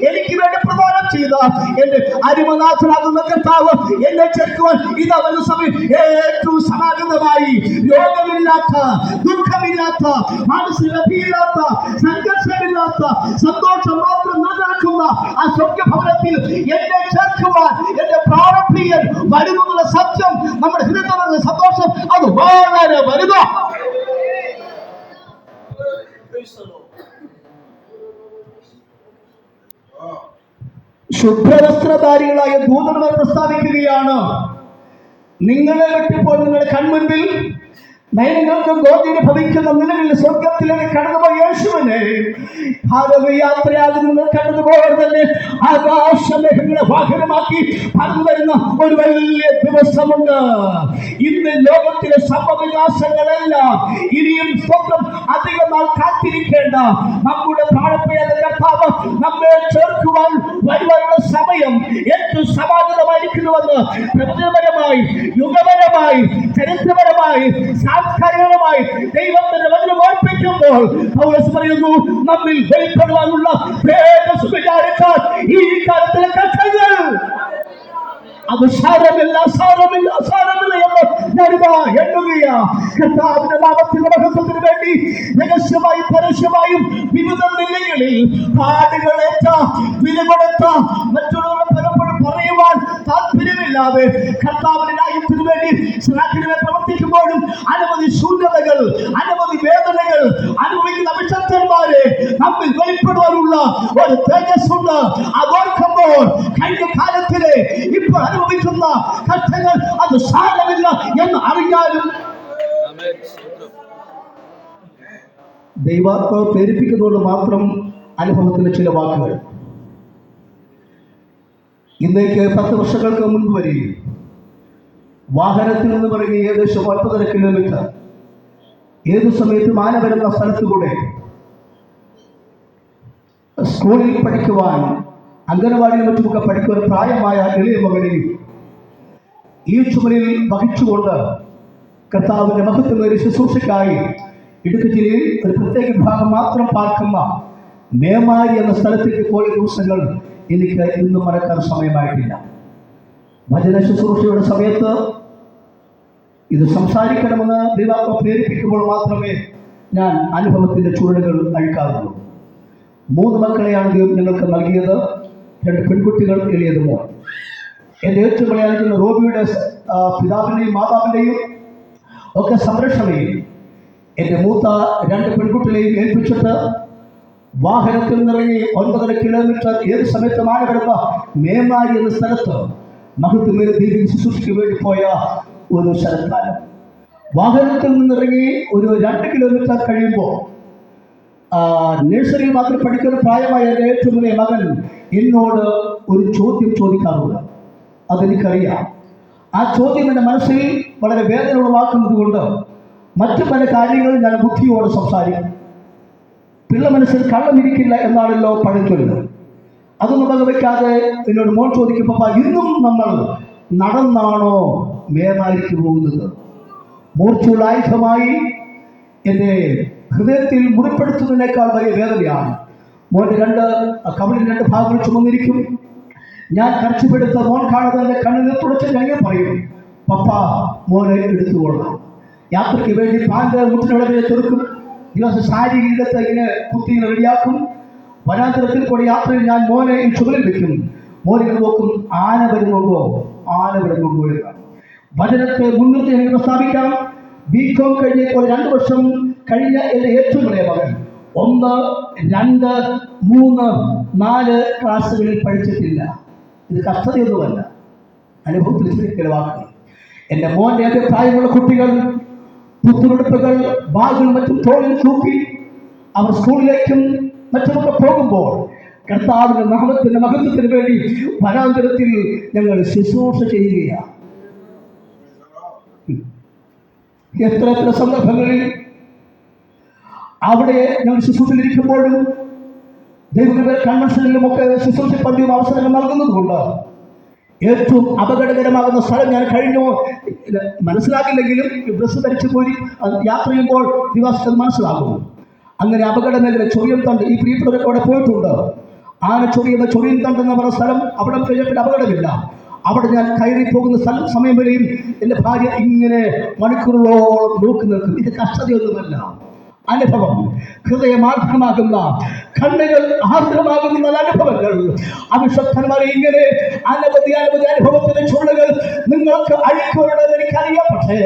എനിക്ക് വേണ്ടി പ്രദാനം ചെയ്ത എന്റെ അരിമനാഥനാകുന്ന കർത്താവ് എന്നെ ചേർക്കുവാൻ ഇതാ വരുന്ന സമയം ഏറ്റവും സമാഗതമായി. രോഗമില്ലാത്ത, ദുഃഖമില്ലാത്ത, മാനസികതയില്ലാത്ത, സംഘർഷമില്ലാത്ത, സന്തോഷം മാത്രം നിലനിൽക്കുന്ന ആ സ്വർഗ്ഗഭവനത്തിൽ എന്നെ ചേർക്കുവാൻ എന്റെ പ്രാണപ്രിയൻ വരുന്നുള്ള സത്യം നമ്മുടെ ഹൃദയത്തിലുള്ള സന്തോഷം അത് വളരെ വലുതാ. ശുഭ്രവസ്ത്രധാരികളായ ദൂതന്മാർ പ്രസ്താവിക്കുകയാണ്, നിങ്ങളെ വെട്ടിപ്പോൾ നിങ്ങളുടെ കൺമുൻപിൽ നയനങ്ങൾക്ക് ഗോചര ഭവിക്കുന്ന നിലവിൽ സ്വർഗത്തിലേക്ക് കടന്നുപോയ യേശുവിനെ യാത്രയാകുന്ന നിങ്ങൾ കണ്ടതുപോലെ തന്നെ ആകാശമേഘങ്ങളെ വാഹനമാക്കി പറന്നു വരുന്ന ഒരു വലിയ ദിവസമുണ്ട്. ഇന്ന് ലോകത്തിലെ സംഭവവികാസങ്ങളെല്ലാം ഇനിയും സ്വന്തം അധികം നാൾ കാത്തിരിക്കേണ്ട നമ്മുടെ പ്രാണപ്രിയ കർത്താവ് നമ്മെ ചേർക്കുവാൻ വരുവാനുള്ള സമയം ഏറ്റവും സമാഗതമായിരിക്കുന്നുവെന്ന് പ്രവചനപരമായി, യുഗപരമായി, ചരിത്രപരമായി, സാംസ്കാരികമായി ദൈവത്തിന്റെ വചനം ഓർപ്പിക്കുമ്പോൾ പൗലോസ് പറയുന്നു, നമ്മിൽ വെളിപ്പെടുവാനുള്ള വിചാരിച്ചാൽ ഈ കാലത്തിലെ കഷ്ടങ്ങൾ അത് സാരമില്ല എന്ന് ഞാനിതാ എണ്ണുകയാ. കർത്താവിന്റെ നാമത്തിന്റെ മഹത്വത്തിന് വേണ്ടി രഹസ്യമായും പരസ്യമായും വിവിധ നിലകളിൽ പാടുകളേറ്റ, വില കൊടുത്ത, മറ്റുള്ളവരെ പലപ്പോഴും പറയുവാൻ താല്പര്യമില്ലാതെ കർത്താവിന്റെ ന്യായത്തിന് വേണ്ടി പ്രവർത്തിക്കുമ്പോഴും അനവധി ശൂന്യതകൾ, അനവധി വേദനകൾ അനുഭവിക്കുന്ന വിശുദ്ധന്മാരെ നമ്മിൽ വെളിപ്പെടുവാനുള്ള ഒരു തേജസ്സുണ്ട്. അതോർക്കുമ്പോൾ കഴിഞ്ഞ കാലത്തിലെ ഇപ്പോൾ അനുഭവിക്കുന്ന കഷ്ടങ്ങൾ അത് സാരമില്ല എന്ന് അറിയാനും ദൈവാത്മാവ് പ്രേരിപ്പിക്കുന്നതുകൊണ്ട് മാത്രം അനുഭവത്തിലെ ചില വാക്കുകൾ. ഇന്നേക്ക് 10 വർഷങ്ങൾക്ക് മുൻപ് വരെ വാഹനത്തിൽ നിന്ന് പറയുക ഏകദേശം 9.5 കിലോമീറ്റർ ഏതു സമയത്തും ആന വരുന്ന സ്ഥലത്തുകൂടെ സ്കൂളിൽ പഠിക്കുവാൻ, അംഗനവാടിയിൽ മറ്റുമൊക്കെ പഠിക്കുവാൻ പ്രായമായ എളിയ മകനെയും ഈ ചുമലിൽ വഹിച്ചുകൊണ്ട് കർത്താവിന്റെ മഹത്വമേറിയ ശുശ്രൂഷയ്ക്കായി ഇടുക്കി ജില്ലയിൽ ഒരു പ്രത്യേക ഭാഗം മാത്രം പാർക്കുന്ന മേമാരി എന്ന സ്ഥലത്തേക്ക് പോയ ദിവസങ്ങൾ എനിക്ക് ഇന്നും മറക്കാൻ സമയമായിട്ടില്ല. വചന ശുശ്രൂഷയുടെ സമയത്ത് ഇത് സംസാരിക്കണമെന്ന് ദൈവാത്മ പ്രേരിപ്പിക്കുമ്പോൾ മാത്രമേ ഞാൻ അനുഭവത്തിൻ്റെ ചുരുളുകൾ അഴിക്കാറുള്ളൂ. 3 മക്കളെയാണ് ദൈവം ഞങ്ങൾക്ക് നൽകിയത്. 2 പെൺകുട്ടികൾ, എളിയത് മോൻ. എൻ്റെ ഏറ്റവും ഇളയായിരിക്കുന്ന റോബിയുടെ പിതാവിൻ്റെയും മാതാവിൻ്റെയും ഒക്കെ സംരക്ഷണയിൽ എൻ്റെ മൂത്ത 2 പെൺകുട്ടികളെയും ഏൽപ്പിച്ചിട്ട് വാഹനത്തിൽ നിന്നിറങ്ങി 9.5 കിലോമീറ്റർ ഏത് സമയത്ത് മഴ വരുന്ന മേമാരി എന്ന സ്ഥലത്ത് മഹത്വമേറിയ ദൈവിക ശുശ്രൂഷയ്ക്ക് വേണ്ടി പോയ ഒരു ശരത്കാലം. വാഹനത്തിൽ നിന്നിറങ്ങി ഒരു 2 കിലോമീറ്റർ കഴിയുമ്പോൾ നഴ്സറിയിൽ മാത്രം പഠിക്കുന്ന പ്രായമായ എൻ്റെ ഏറ്റവും വലിയ മകൻ എന്നോട് ഒരു ചോദ്യം ചോദിക്കാറുണ്ട്. അതെനിക്കറിയാം. ആ ചോദ്യം എൻ്റെ മനസ്സിൽ വളരെ വേദന ഉളവാക്കുന്നത് കൊണ്ട് മറ്റു പല കാര്യങ്ങളും ഞാൻ ബുദ്ധിയോട് സംസാരിക്കും. പിള്ള മനസ്സിൽ കള്ളമിരിക്കില്ല എന്നാണല്ലോ പഴഞ്ചൊല്ല്. അതൊന്നും വകവയ്ക്കാതെ എന്നോട് മോൻ ചോദിക്കും, പപ്പ ഇന്നും നമ്മൾ നടന്നാണോ മേമാരിക്ക് പോകുന്നത്? മൂർച്ചയുള്ള ആയുധമായി എൻ്റെ ഹൃദയത്തിൽ മുറിപ്പെടുത്തുന്നതിനേക്കാൾ വലിയ വേദനയാണ്. മോൻ്റെ കവിളിൽ 2 ഭാഗങ്ങൾ ചുമന്നിരിക്കും. ഞാൻ കർച്ചപ്പെടുത്ത മോൻ കാണുന്നത് എൻ്റെ കണ്ണിൽ തുടച്ച് ഞാൻ പറയും, പപ്പ മോനെ എടുത്തുകൊള്ളാം. യാത്രയ്ക്ക് വേണ്ടി പാൻ്റെ മുട്ടിനുടനെ ചെറുക്കും. ദിവസം സാരി ഇല്ലത്ത് ഇങ്ങനെ കുത്തി ഇങ്ങനെ റെഡിയാക്കും. വനാന്തരത്തിൽ കൂടെ യാത്രയിൽ ഞാൻ മോനെ ഈ ചുമലിൽ വെക്കും. മോനെ നോക്കും, ആന വരുന്നുണ്ടോ എന്ന്. വചനത്തെ മുൻനിർത്തി എനിക്ക് പ്രസ്താവിക്കാം. ബികോം കഴിഞ്ഞപ്പോൾ 2 വർഷം കഴിഞ്ഞ എൻ്റെ ഏറ്റവും വലിയ മകൻ 1, 2, 3, 4 ക്ലാസ്സുകളിൽ പഠിച്ചിട്ടില്ല. ഇത് കഷ്ടതയൊന്നുമല്ല, അനുഭവത്തിൽ ചില വാക്കുകൾ. എൻ്റെ മോൻ്റെ അതേ പ്രായമുള്ള കുട്ടികൾ പുത്തുടുപ്പുകൾ, ബാഗുകൾ മറ്റും തോളിൽ തൂക്കി അവർ സ്കൂളിലേക്കും മറ്റുമൊക്കെ പോകുമ്പോൾ കർത്താവിൻ്റെ നാമത്തിൻ്റെ മഹത്വത്തിന് വേണ്ടി വനാന്തരത്തിൽ ഞങ്ങൾ ശുശ്രൂഷ ചെയ്യുകയാണ്. എത്ര സന്ദർഭങ്ങളിൽ അവിടെ ഞങ്ങൾ ശുശ്രൂഷയിലിരിക്കുമ്പോഴും ദൈവങ്ങളുടെ കൺവെൻഷനിലുമൊക്കെ ശുശ്രൂഷ പന്തിയും അവസരങ്ങൾ നൽകുന്നതുകൊണ്ട് ഏറ്റവും അപകടകരമാകുന്ന സ്ഥലം ഞാൻ കഴിഞ്ഞു മനസ്സിലാക്കില്ലെങ്കിലും ഡ്രസ്സ് ധരിച്ചു പോയി യാത്ര ചെയ്യുമ്പോൾ ദിവസത്തിൽ മനസ്സിലാകും. അങ്ങനെ അപകട മേഖല ചൊറിയൻ തണ്ട്, ഈ പ്രിയപ്പെട്ടവരൊക്കെ അവിടെ പോയിട്ടുണ്ട്. ആന ചൊറിയൻ തണ്ട് എന്ന് പറയുന്ന സ്ഥലം, അവിടെ കഴിഞ്ഞിട്ട് അപകടമില്ല. അവിടെ ഞാൻ കയറി പോകുന്ന സമയം വരെയും എൻ്റെ ഭാര്യ ഇങ്ങനെ മണിക്കൂറുകളോളം നോക്കി നിൽക്കും. ഇത് കഷ്ടതയൊന്നുമല്ല, അനുഭവം. ഹൃദയമാർദ്രമാകുന്ന, കണ്ണുകൾ ആർദ്രമാകുന്ന അനുഭവങ്ങൾ. അവിശ്വസ്തന്മാരെ ഇങ്ങനെ അനവധി അനുഭവത്തിന്റെ ചുരുളുകൾ നിങ്ങൾക്ക് അഴിക്കുവാനുള്ളത് എനിക്കറിയാം. പക്ഷേ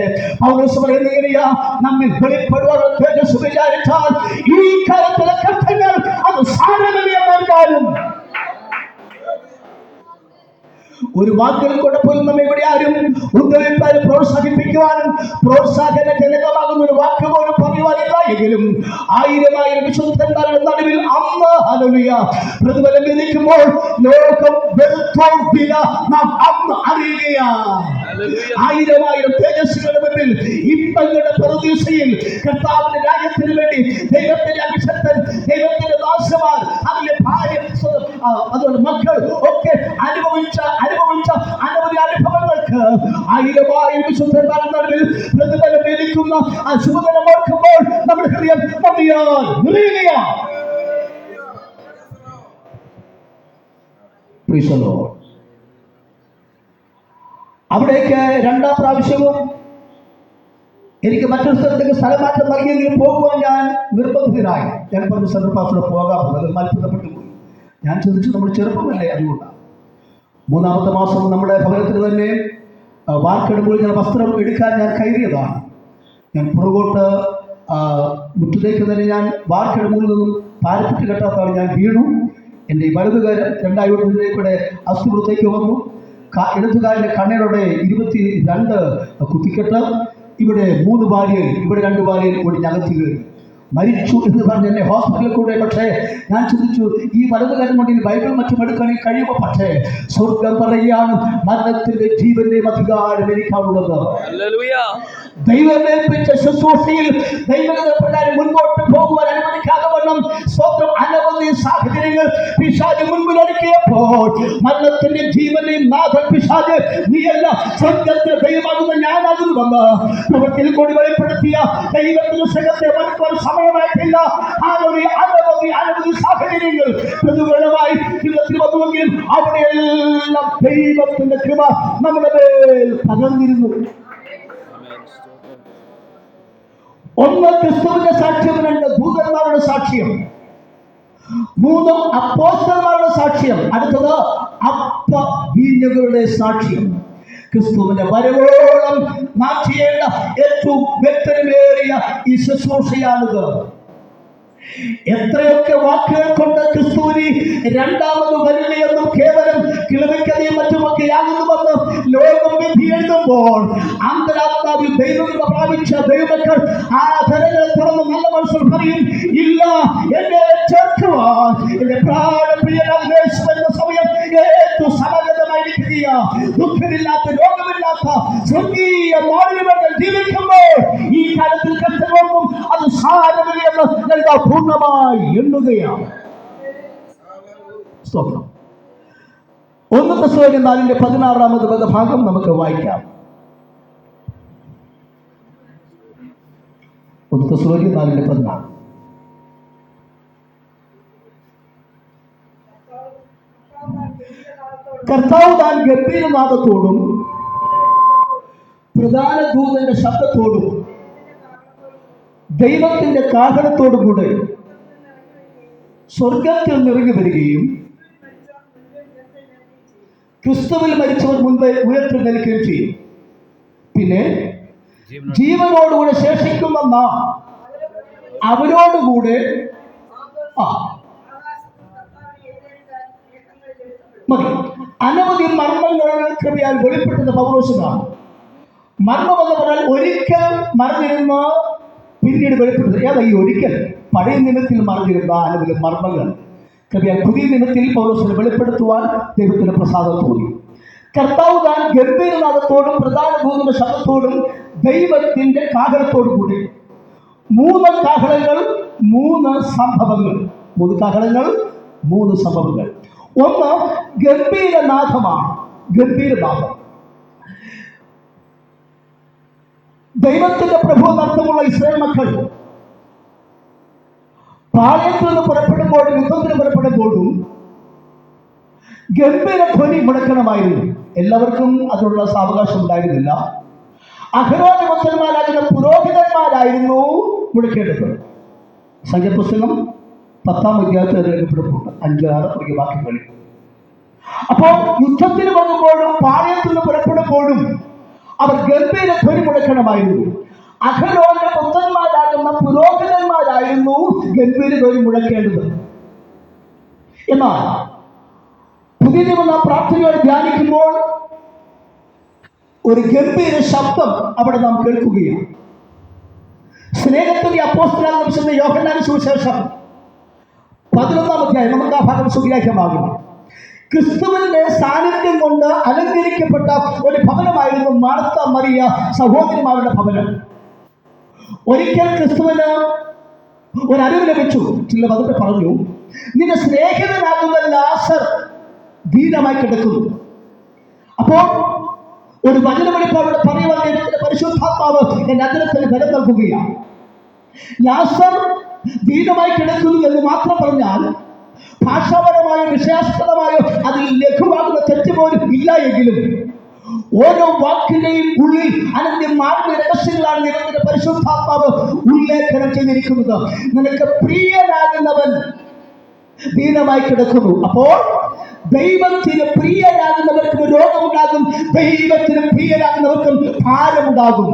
പൗലോസ് പറയുന്നത് എങ്ങനെയാ? നമ്മിൽ വെളിപ്പെടുവാനുള്ള തേജസ് വിചാരിച്ചാൽ ഈ കാലത്തിലെ കഷ്ടങ്ങൾ അത് സാരമേറിയതാലും ഒരു വാക്കുകൾ കുഴപ്പമില്ല. നമ്മെ ഇവിടെ ആരും ഉദ്ധരിപ്പാനും പ്രോത്സാഹിപ്പിക്കുവാനും പ്രോത്സാഹനജനകമാകുന്ന ഒരു വാക്ക് പോലും പറയുവാനില്ല. എങ്കിലും 1000 വിശുദ്ധന്മാരുടെ നടുവിൽ അന്ന് ഹല്ലേലൂയ പ്രതിഫലം ലഭിക്കുമ്പോൾ ലോകം വെറുത്തോർപ്പില്ല, നാം അന്ന് അറിയുകയാണ്. 1000 തേജസ്സുകളുടെ മുമ്പിൽ ഇപ്പങ്ങളുടെ പ്രതീക്ഷയിൽ കർത്താവിന്റെ രാജ്യത്തിന് വേണ്ടി ദൈവത്തിന്റെ അഭിഷക്തൻ, ദൈവത്തിന്റെ ദാസന്മാർ, അതിലെ ഭാര്യ, അതുപോലെ മക്കൾ ഒക്കെ അനുഭവിച്ച അനവധി അനുഭവങ്ങൾക്ക് 1000 വിശുദ്ധന്മാരുടെ നടുവിൽ പ്രതിഫലം ലഭിക്കുന്ന ആ ശുഭദിനം ഓർക്കുമ്പോൾ നമ്മുടെ ഹൃദയം നന്ദിയാൽ നിറയുകയാണ്. അവിടേക്ക് 2ാം പ്രാവശ്യവും എനിക്ക് മറ്റൊരു സ്ഥലത്തേക്ക് സ്ഥലമാറ്റം നൽകിയെങ്കിലും പോകുവാൻ ഞാൻ നിർബന്ധിതനായി. ഞാൻ പറഞ്ഞ സെൻട്രൽ പോകാറുണ്ട്. അത് അത്ഭുതപ്പെട്ടു പോയി. ഞാൻ ചോദിച്ചു, നമ്മൾ ചെറുപ്പമല്ലേ, അതുകൊണ്ടാണ്. 3ാമത്തെ മാസം നമ്മുടെ ഭവനത്തിൽ തന്നെ വാർക്കെടുമ്പോൾ ഞാൻ വസ്ത്രം എടുക്കാൻ ഞാൻ കയറിയതാണ്. ഞാൻ പുറകോട്ട് മുറ്റത്തേക്ക് തന്നെ ഞാൻ വാർക്കെടുമ്പോൾ നിന്നും പാരപ്പറ്റ് കെട്ടാത്താണ് ഞാൻ വീണു. എൻ്റെ ഈ വലതുകാരൻ 2 കൂടെ അസ്ഥിപുറത്തേക്ക് വന്നു. ഇടതുകാരൻ്റെ കണ്ണയുടെ 22 കുത്തിക്കെട്ട്, ഇവിടെ 3 ബാലിയൽ, ഇവിടെ 2 ബാലിയൽ ഒടിഞ്ഞകത്ത് കയറി. മരിച്ചു എന്ന് പറഞ്ഞ് എന്നെ ഹോസ്പിറ്റലിൽ കൂടെ. പക്ഷേ ഞാൻ ചിന്തിച്ചു, ഈ വലതുകാരൻ കൊണ്ട് ബൈബിൾ മറ്റും എടുക്കാൻ കഴിയുമ്പോൾ, പക്ഷേ സ്വർഗം പറയുകയാണ്, മരണത്തിന്റെ ജീവന്റെയും അധികാരം എനിക്കാണുള്ളത്. ദൈവമേൽപ്പിച്ച ശുശ്രൂഷയിൽ ദൈവപ്രകാരം മുൻപോട്ട് പോകുവാൻ അനുവദിക്കാതെ വണ്ണം സ്വന്തം അനവധി സാഹചര്യങ്ങൾ പിശാച് മുൻപിൽ ഒരുക്കിയപ്പോൾ മരണത്തിന്റെ ജീവന്റെയും നാഥൻ പിശാച് നീയല്ല, സ്വർഗത്തിന്റെ ദൈവമാകുന്ന ഞാനാകുന്നുവെന്ന് പ്രവൃത്തിയിൽ കൂടി വെളിപ്പെടുത്തിയ ദൈവത്തിന്റെ സ്നേഹത്തെ മനസ്സിലാക്കാൻ സമയമായിട്ടില്ല. അനവധി സാഹചര്യങ്ങൾ പ്രതികൂലമായി ജീവിതത്തിൽ വന്നുവെങ്കിലും അവിടെയെല്ലാം ദൈവത്തിന്റെ കൃപ നമ്മുടെ മേൽ പകർന്നിരുന്നു. ഒന്ന് ക്രിസ്തുവിന്റെ സാക്ഷ്യം, രണ്ട് ദൂതന്മാരുടെ സാക്ഷ്യം, മൂന്ന് അപ്പോസ്തലന്മാരുടെ സാക്ഷ്യം, അടുത്തത് അപ്പ വീഞ്ഞുകളുടെ സാക്ഷ്യം. ക്രിസ്തുവിന്റെ വരവോളം നാം ചെയ്യേണ്ട ഏറ്റവും വ്യക്തമേറിയ ഈ ശുശ്രൂഷയാണിത്. എത്രയൊക്കെ വാക്കുകൾ കൊണ്ട് ക്രിസ്തുവിന് രണ്ടാമത് വരില്ലയെന്നും കേവലം കിളവിക്കതയും മറ്റുമൊക്കെ ആകുന്നുവെന്ന് ലോകം വിധി എഴുതുമ്പോൾ അന്തരാത്മാവിൽ ദൈവകൃപ പ്രാപിച്ച ദൈവമക്കൾ ആ ധരകളെ തുറന്ന് നല്ല മനസ്സിൽ പറയും, ഇല്ല, എന്നെ ചേർക്കുവാൻ എന്റെ പ്രാണപ്രിയനായ യേശു എന്ന സമയം ഏറ്റവും സമഗതമായിരിക്കുക. ദുഃഖമില്ലാത്ത, രോഗമില്ലാത്ത സ്വർഗീയ മാനവങ്ങൾ ജീവിക്കുമ്പോൾ ഈ കാലത്തിൽ കഷ്ടമൊന്നും അത് സാരമില്ലെന്ന് നൽകാൻ പൂർണ്ണമായി എണ്ണുകയാണ്. സ്തോത്രം. 1 തെസ്സലോനിക്കർ 4:16 ഭാഗം നമുക്ക് വായിക്കാം. 1 തെസ്സലോനിക്കർ 4:16. കർത്താവ് താൻ ഗംഭീരനാദത്തോടും പ്രധാന ദൂതന്റെ ശബ്ദത്തോടും ദൈവത്തിന്റെ കാഹളത്തോടും കൂടെ സ്വർഗത്തിൽ നിറങ്ങി വരികയും ക്രിസ്തുവിൽ മരിച്ചവർ മുൻപ് ഉയർത്തെഴുന്നേൽക്കുകയും ചെയ്യും. പിന്നെ ജീവനോടുകൂടെ ശേഷിക്കുന്ന നാം അവരോടുകൂടെ മതി. അനവധി മർമ്മങ്ങൾ കൃപയാൽ വെളിപ്പെട്ടത് പൗലോസിനാണ്. മർമ്മം എന്ന് പറഞ്ഞാൽ ഒരിക്കൽ മറഞ്ഞിരുന്ന പിന്നീട് വെളിപ്പെട്ടത്. ഏതാ ഈ ഒരിക്കൽ? പഴയ നിയമത്തിൽ മറഞ്ഞിരുന്ന അനവധി മർമ്മങ്ങൾ കൃപയാൽ പുതിയ നിയമത്തിൽ പൗലോസിനെ വെളിപ്പെടുത്തുവാൻ ദൈവത്തിന് പ്രസാദം തോന്നി. കർത്താവ് താൻ ഗംഭീരനാദത്തോടും പ്രധാന ദൂതന്റെ ശബ്ദത്തോടും ദൈവത്തിന്റെ കാഹളത്തോടും കൂടി. 3 കാഹളങ്ങൾ, 3 സംഭവങ്ങൾ. 3 കാഹളങ്ങൾ, 3 സംഭവങ്ങൾ. ഒന്ന് ഗംഭീരനാഥമാണ്. ഗംഭീരനാഥം ദൈവത്തിന്റെ പ്രഭു നടത്തമുള്ള ഇസ്രായേൽ മക്കൾ പാളയത്തിൽ നിന്ന് പുറപ്പെടുമ്പോഴും യുദ്ധത്തിന് പുറപ്പെടുമ്പോഴും ഗംഭീര ധ്വനി മുടക്കണമായിരുന്നു. എല്ലാവർക്കും അതിനുള്ള സാവകാശം ഉണ്ടായിരുന്നില്ല. അഹരോന്റെ പുത്രന്മാരാകുന്ന പുരോഹിതന്മാരായിരുന്നു മുടക്കേണ്ടത്. സംഖ്യാപുസ്തകം 10-ാം അധ്യായത്തിൽ അത് രേഖപ്പെടുത്തുന്നുണ്ട്. 5-6 വാക്യങ്ങളിൽ. അപ്പോൾ യുദ്ധത്തിന് പോകുമ്പോഴും പാളയത്തിൽ നിന്ന് പുറപ്പെടുമ്പോഴും അവർ ഗംഭീര ധ്വനി മുഴക്കണമായിരുന്നു. അഹരോന്റെ പുത്രന്മാരാകുന്ന പുരോഹിതന്മാരായിരുന്നു ഗംഭീര ധ്വനി മുഴക്കേണ്ടത്. എന്നാൽ പുതിയ നിയമ പ്രാർത്ഥനയോട് ധ്യാനിക്കുമ്പോൾ ഒരു ഗംഭീര ശബ്ദം അവിടെ നാം കേൾക്കുകയാണ്. സ്നേഹത്തിന്റെ അപ്പോസ്തലനായ യോഹന്നാന്റെ സുവിശേഷം 11-ാം അധ്യായം. നമുക്ക് ആ ഭാഗം സുഖ്യാഖ്യമാകും. ക്രിസ്തുവിന്റെ സാന്നിധ്യം കൊണ്ട് അലങ്കരിക്കപ്പെട്ട ഒരു ഭവനമായിരുന്നു മാർത്ത മറിയ സഹോദരിമാരുടെ ഭവനം. ഒരിക്കൽ ക്രിസ്തുവിന് ഒരറിവ് ലഭിച്ചു. ചില പദത്തെ പറഞ്ഞു, നിന്റെ സ്നേഹിതനാകുന്ന ലാസർ ധീരമായി കിടക്കുന്നു. അപ്പോൾ ഒരു വചനമെടുപ്പോടെ പറയുവാൻ ദൈവത്തിന്റെ പരിശുദ്ധാത്മാവ് എന്റെ അന്തരത്തിന് ബലം നൽകുകയാണ്. ലാസർ ധീരമായി കിടക്കുന്നു എന്ന് മാത്രം പറഞ്ഞാൽ ഭാഷാപരമായോ വിഷയാസ്പദമായോ അതിൽ ലഘുവാകുന്ന തെറ്റ് പോലും ഇല്ല എങ്കിലും ഓരോ വാക്കിന്റെയും ഉള്ളിൽ അനന്യമാർന്ന രഹസ്യങ്ങളാണ് ദൈവത്തിന്റെ പരിശുദ്ധാത്മാവ് ഉല്ലേഖനം ചെയ്തിരിക്കുന്നത്. നിനക്ക് പ്രിയനാകുന്നവൻ ധീരമായി കിടക്കുന്നു. അപ്പോൾ ദൈവത്തിന് പ്രിയരാകുന്നവർക്കും രോഗമുണ്ടാകും, ദൈവത്തിന് പ്രിയരാകുന്നവർക്കും ഭാരമുണ്ടാകും.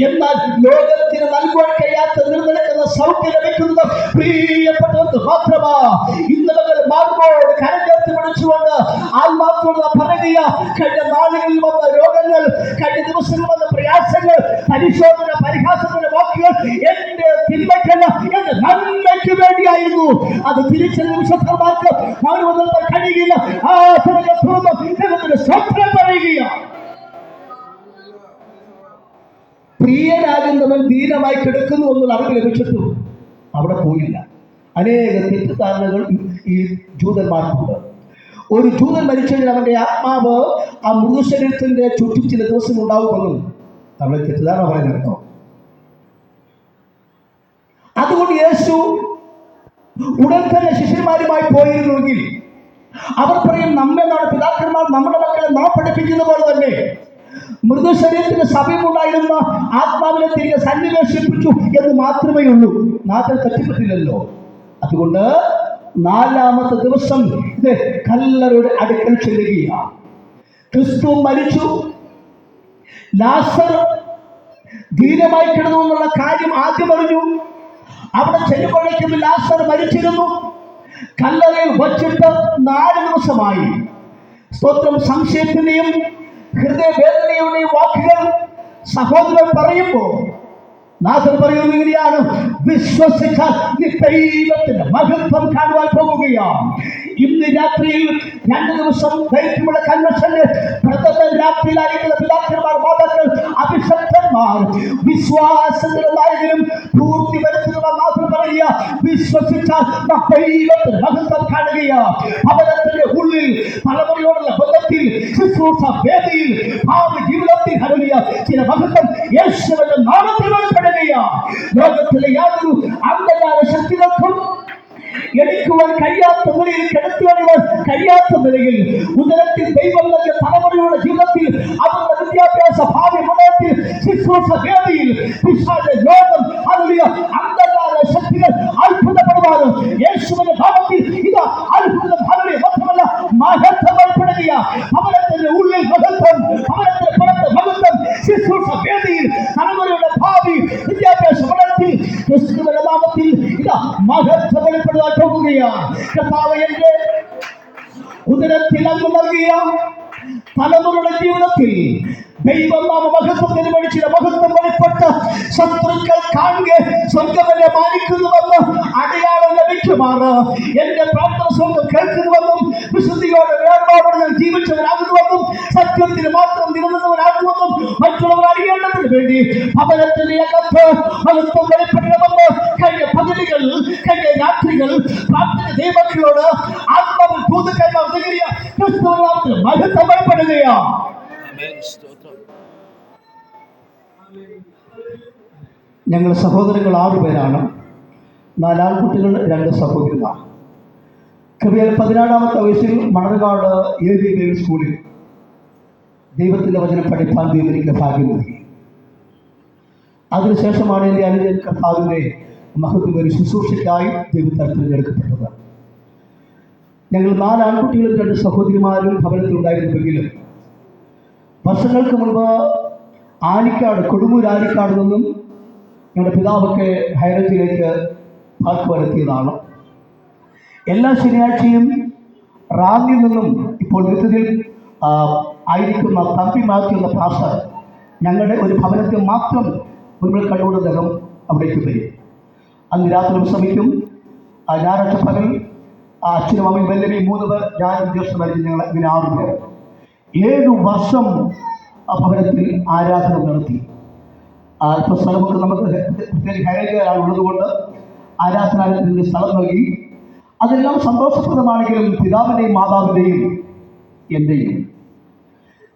എന്നാൽ ലോകത്തിന് നൽകുവാൻ കഴിയാത്ത നിലനിൽക്കുന്ന സൗഖ്യം ലഭിക്കുന്നത് പ്രിയപ്പെട്ടവർക്ക് മാത്രമാ. ഇന്ന് നമ്മൾ മാർഗോട് കരഞ്ഞേർത്ത് വിളിച്ചുകൊണ്ട് ആത്മാർത്ഥത പറയുക, കഴിഞ്ഞ നാളുകളിൽ വന്ന രോഗങ്ങൾ, കഴിഞ്ഞ ദിവസങ്ങളിൽ വന്ന പ്രയാസങ്ങൾ, പരിശോധന പരിഹാസത്തിന്റെ വാക്കുകൾ എന്റെ തിന്മയ്ക്കല്ല, എന്റെ നന്മയ്ക്ക് വേണ്ടിയായിരുന്നു. അത് തിരിച്ചറിഞ്ഞ വിശുദ്ധന്മാർക്ക് മാനവതകൾ കഴിയുകയില്ല. ആ സ്വപ്നം പറയുകയാണ്. പ്രിയനാകുന്നവൻ ധീരമായി കിടക്കുന്നു എന്നുള്ള അറിവ് ലഭിച്ചിട്ടും അവിടെ പോയില്ല. അനേക തെറ്റിദ്ധാരണകൾ ഈ ജൂതന്മാർക്കുണ്ട്. ഒരു ജൂതൻ മരിച്ചതിൽ അവന്റെ ആത്മാവ് ആ മൃതശരീരത്തിന്റെ ചുറ്റും ചില ദിവസം ഉണ്ടാവുമെന്നും നമ്മളെ തെറ്റിദ്ധാരണ പറയുന്നുണ്ടോ? അതുകൊണ്ട് യേശു ഉടൻ തന്നെ ശിഷ്യന്മാരുമായി പോയിരുന്നുവെങ്കിൽ അവർ പറയും, നമ്മെ നാളെ പിതാക്കന്മാർ നമ്മുടെ മക്കളെ നാം പഠിപ്പിക്കുന്ന പോലെ തന്നെ മൃതശരീരത്തിന് സമയമുണ്ടായിരുന്ന ആത്മാവിനെ തിരികെ സന്നിവേശിപ്പിച്ചു എന്ന് മാത്രമേ ഉള്ളൂ. നാഥൻ തെറ്റിപ്പറ്റില്ലല്ലോ. അതുകൊണ്ട് 4-ാമത്തെ ദിവസം ഇത് കല്ലറയുടെ അടുക്കൽ ചെല്ലുകയാണ്. ക്രിസ്തു മരിച്ചു, ലാസർ ധീരമായി കിടന്നു എന്നുള്ള കാര്യം ആദ്യം അറിഞ്ഞു. അവിടെ ചെല്ലുമ്പോഴേക്കും ലാസർ മരിച്ചിരുന്നു. കല്ലറയിൽ വച്ചിട്ട് 4 ദിവസമായി. സ്തോത്രം. സംശയത്തിന്റെയും ഹൃദയവേദനയുടെയും വാക്കുകൾ സഹോദരൻ പറയുമ്പോൾ നാഥൻ പറയുന്നത് ഇങ്ങനെയാണ്: വിശ്വസിച്ചാൽ നീ ദൈവത്തിന്റെ മഹത്വം കാണുവാൻ പോകുകയാണ്. ഇന്ന് രാത്രിയിൽ 2 ദിവസം ദൈവമുള്ള കൺവെൻഷന് പ്രഥമ രാത്രിയിലായിരിക്കുന്ന പിതാക്കന്മാർ, മാതാക്കൾ, അഭിഷക്തന്മാർ, വിശ്വാസത്തിന്റെ നായകനും പൂർത്തി വരുത്തുന്ന നാഥൻ പറയുക: വിശ്വസിച്ചാൽ ദൈവത്തിന്റെ മഹത്വം കാണുകയാണ്. ഭവനത്തിന്റെ ഉള്ളിൽ തലമുറയോടുള്ള ബന്ധത്തിൽ, ശുശ്രൂഷ വേദിയിൽ, ഭാവി ജീവിതത്തിൽ ഹല്ലേലൂയ ചില മഹത്വം യേശുവിന്റെ നാമത്തിൽ വെളിപ്പെടുക. ലോകത്തിലെ യാതൊരു അന്ധകാര ശക്തികൾക്കും എടുക്കുവാൻ കഴിയാത്ത നിലയിൽ, കിടത്തുവാൻ കഴിയാത്ത നിലയിൽ ഉദരത്തിൽ ദൈവം നൽകിയ തലമുറയുടെ ജീവിതത്തിൽ, അവരുടെ വിദ്യാഭ്യാസ ഭാവി മുന്നേറ്റത്തിൽ, ശുശ്രൂഷ വേദിയിൽ പിശാചിന്റെ ലോകം ഹല്ലേലൂയ അന്ധകാര ശക്തികൾ അത്ഭുതപ്പെടുവാനും യേശുവിന്റെ നാമത്തിൽ ഇത് അത്ഭുതം ഹല്ലേലൂയ മാത്രമല്ല മഹത്വം വെളിപ്പെടുക. ഭവനത്തിന്റെ ഉള്ളിൽ മഹത്വം, ഭവനത്തിന്റെ പുറത്ത് മഹത്വം, ശുശ്രൂഷ വേദിയിൽ തലമുറയുടെ ഭാവി വിദ്യാഭ്യാസ മുന്നേറ്റത്തിൽ യേശുവിന്റെ നാമത്തിൽ ഇത് മഹത്വം വെളിപ്പെടുവാൻ പോകുകയാണ്. കർത്താവേ, എന്റെ ഉദരത്തിൽ അങ്ങ് നൽകിയ തലമുറയുടെ ജീവിതത്തിൽ ദൈവനാമ മഹത്വത്തിന് വേണ്ടി മഹത്വം വെളിപ്പെട്ട് ശത്രുക്കൾ കാണുക സ്വർഗമെന്നെ മാനിക്കുന്നുവെന്ന് അടയാളം ലഭിക്കുമാറ് എന്റെ പ്രാർത്ഥന സ്വർഗം കേൾക്കുന്നുവെന്നും വിശുദ്ധിയോടെ വേർപാടോടെ ഞാൻ ജീവിച്ചവനാകുന്നുവെന്നും സത്യത്തിന് മാത്രം നിലനിന്നവനാകുമെന്നും മറ്റുള്ളവർ അറിയേണ്ടതിന് വേണ്ടി ഭവനത്തിന്റെ അകത്ത് മഹത്വം വെളിപ്പെടണമെന്ന് കഴിഞ്ഞ പകലുകൾ, കഴിഞ്ഞ രാത്രികൾ പ്രാർത്ഥന ദൈവങ്ങളോട് ആത്മാവിൽ ഭൂതകൈമാർ ക്രിസ്തുവിനാമത്തിൽ മഹത്വം വെളിപ്പെടുകയാണ്. ഞങ്ങൾ സഹോദരങ്ങൾ 6 പേരാണ്. 4 ആൺകുട്ടികൾ, 2 സഹോദരിമാർ. കവിയൽ 14-ാമത്തെ വയസ്സിൽ മണർകാട് AV സ്കൂളിൽ ദൈവത്തിൻ്റെ വചനം പഠിപ്പാൻ ദൈവം എനിക്ക് ഭാഗ്യം നൽകി. അതിനുശേഷമാണ് എൻ്റെ അനുജൻ കർത്താവിൻ്റെ മഹത്വം ഒരു ശുശ്രൂഷയ്ക്കായി ദൈവത്താൽ തിരഞ്ഞെടുക്കപ്പെട്ടത്. ഞങ്ങൾ 4 ആൺകുട്ടികളും 2 സഹോദരിമാരും ഭവനത്തിലുണ്ടായിരുന്നുവെങ്കിലും വർഷങ്ങൾക്ക് മുൻപ് കൊടുങ്ങൂർ ആനിക്കാട് നിന്നും ഞങ്ങളുടെ പിതാവൊക്കെ ഹൈറേഞ്ചിലേക്ക് പാർക്കുവാനെത്തിയതാണ്. എല്ലാ ശനിയാഴ്ചയും റാന്നിയിൽ നിന്നും ഇപ്പോൾ നിത്യത്തിൽ ആയിരിക്കുന്ന തമ്പി മാത്യു എന്ന പാസ്റ്റർ ഞങ്ങളുടെ ഒരു ഭവനത്തിൽ മാത്രം മുൻപിൽ കഴിവുള്ള അദ്ദേഹം അവിടേക്ക് വരും. അന്ന് രാത്രി ശ്രമിക്കും. ഞായറാഴ്ച പകൽ അച്ഛനും അമ്മയും വല്ലവി 3 പേർ, ഞാൻ ഉദ്യോഗസ്ഥമായിരിക്കും. ഞങ്ങൾ ഇങ്ങനെ 6 പേർ 7 വർഷം ആ ഭവനത്തിൽ ആരാധന നടത്തി. ഇപ്പോൾ സ്ഥലമൊക്കെ നമുക്ക് പ്രത്യേക ഹൈറേഞ്ചാണ് ഉള്ളതുകൊണ്ട് ആരാധനാലയത്തിൻ്റെ സ്ഥലം നൽകി. അതെല്ലാം സന്തോഷപ്രദമാണെങ്കിലും പിതാവിൻ്റെയും മാതാവിൻ്റെയും എൻ്റെയും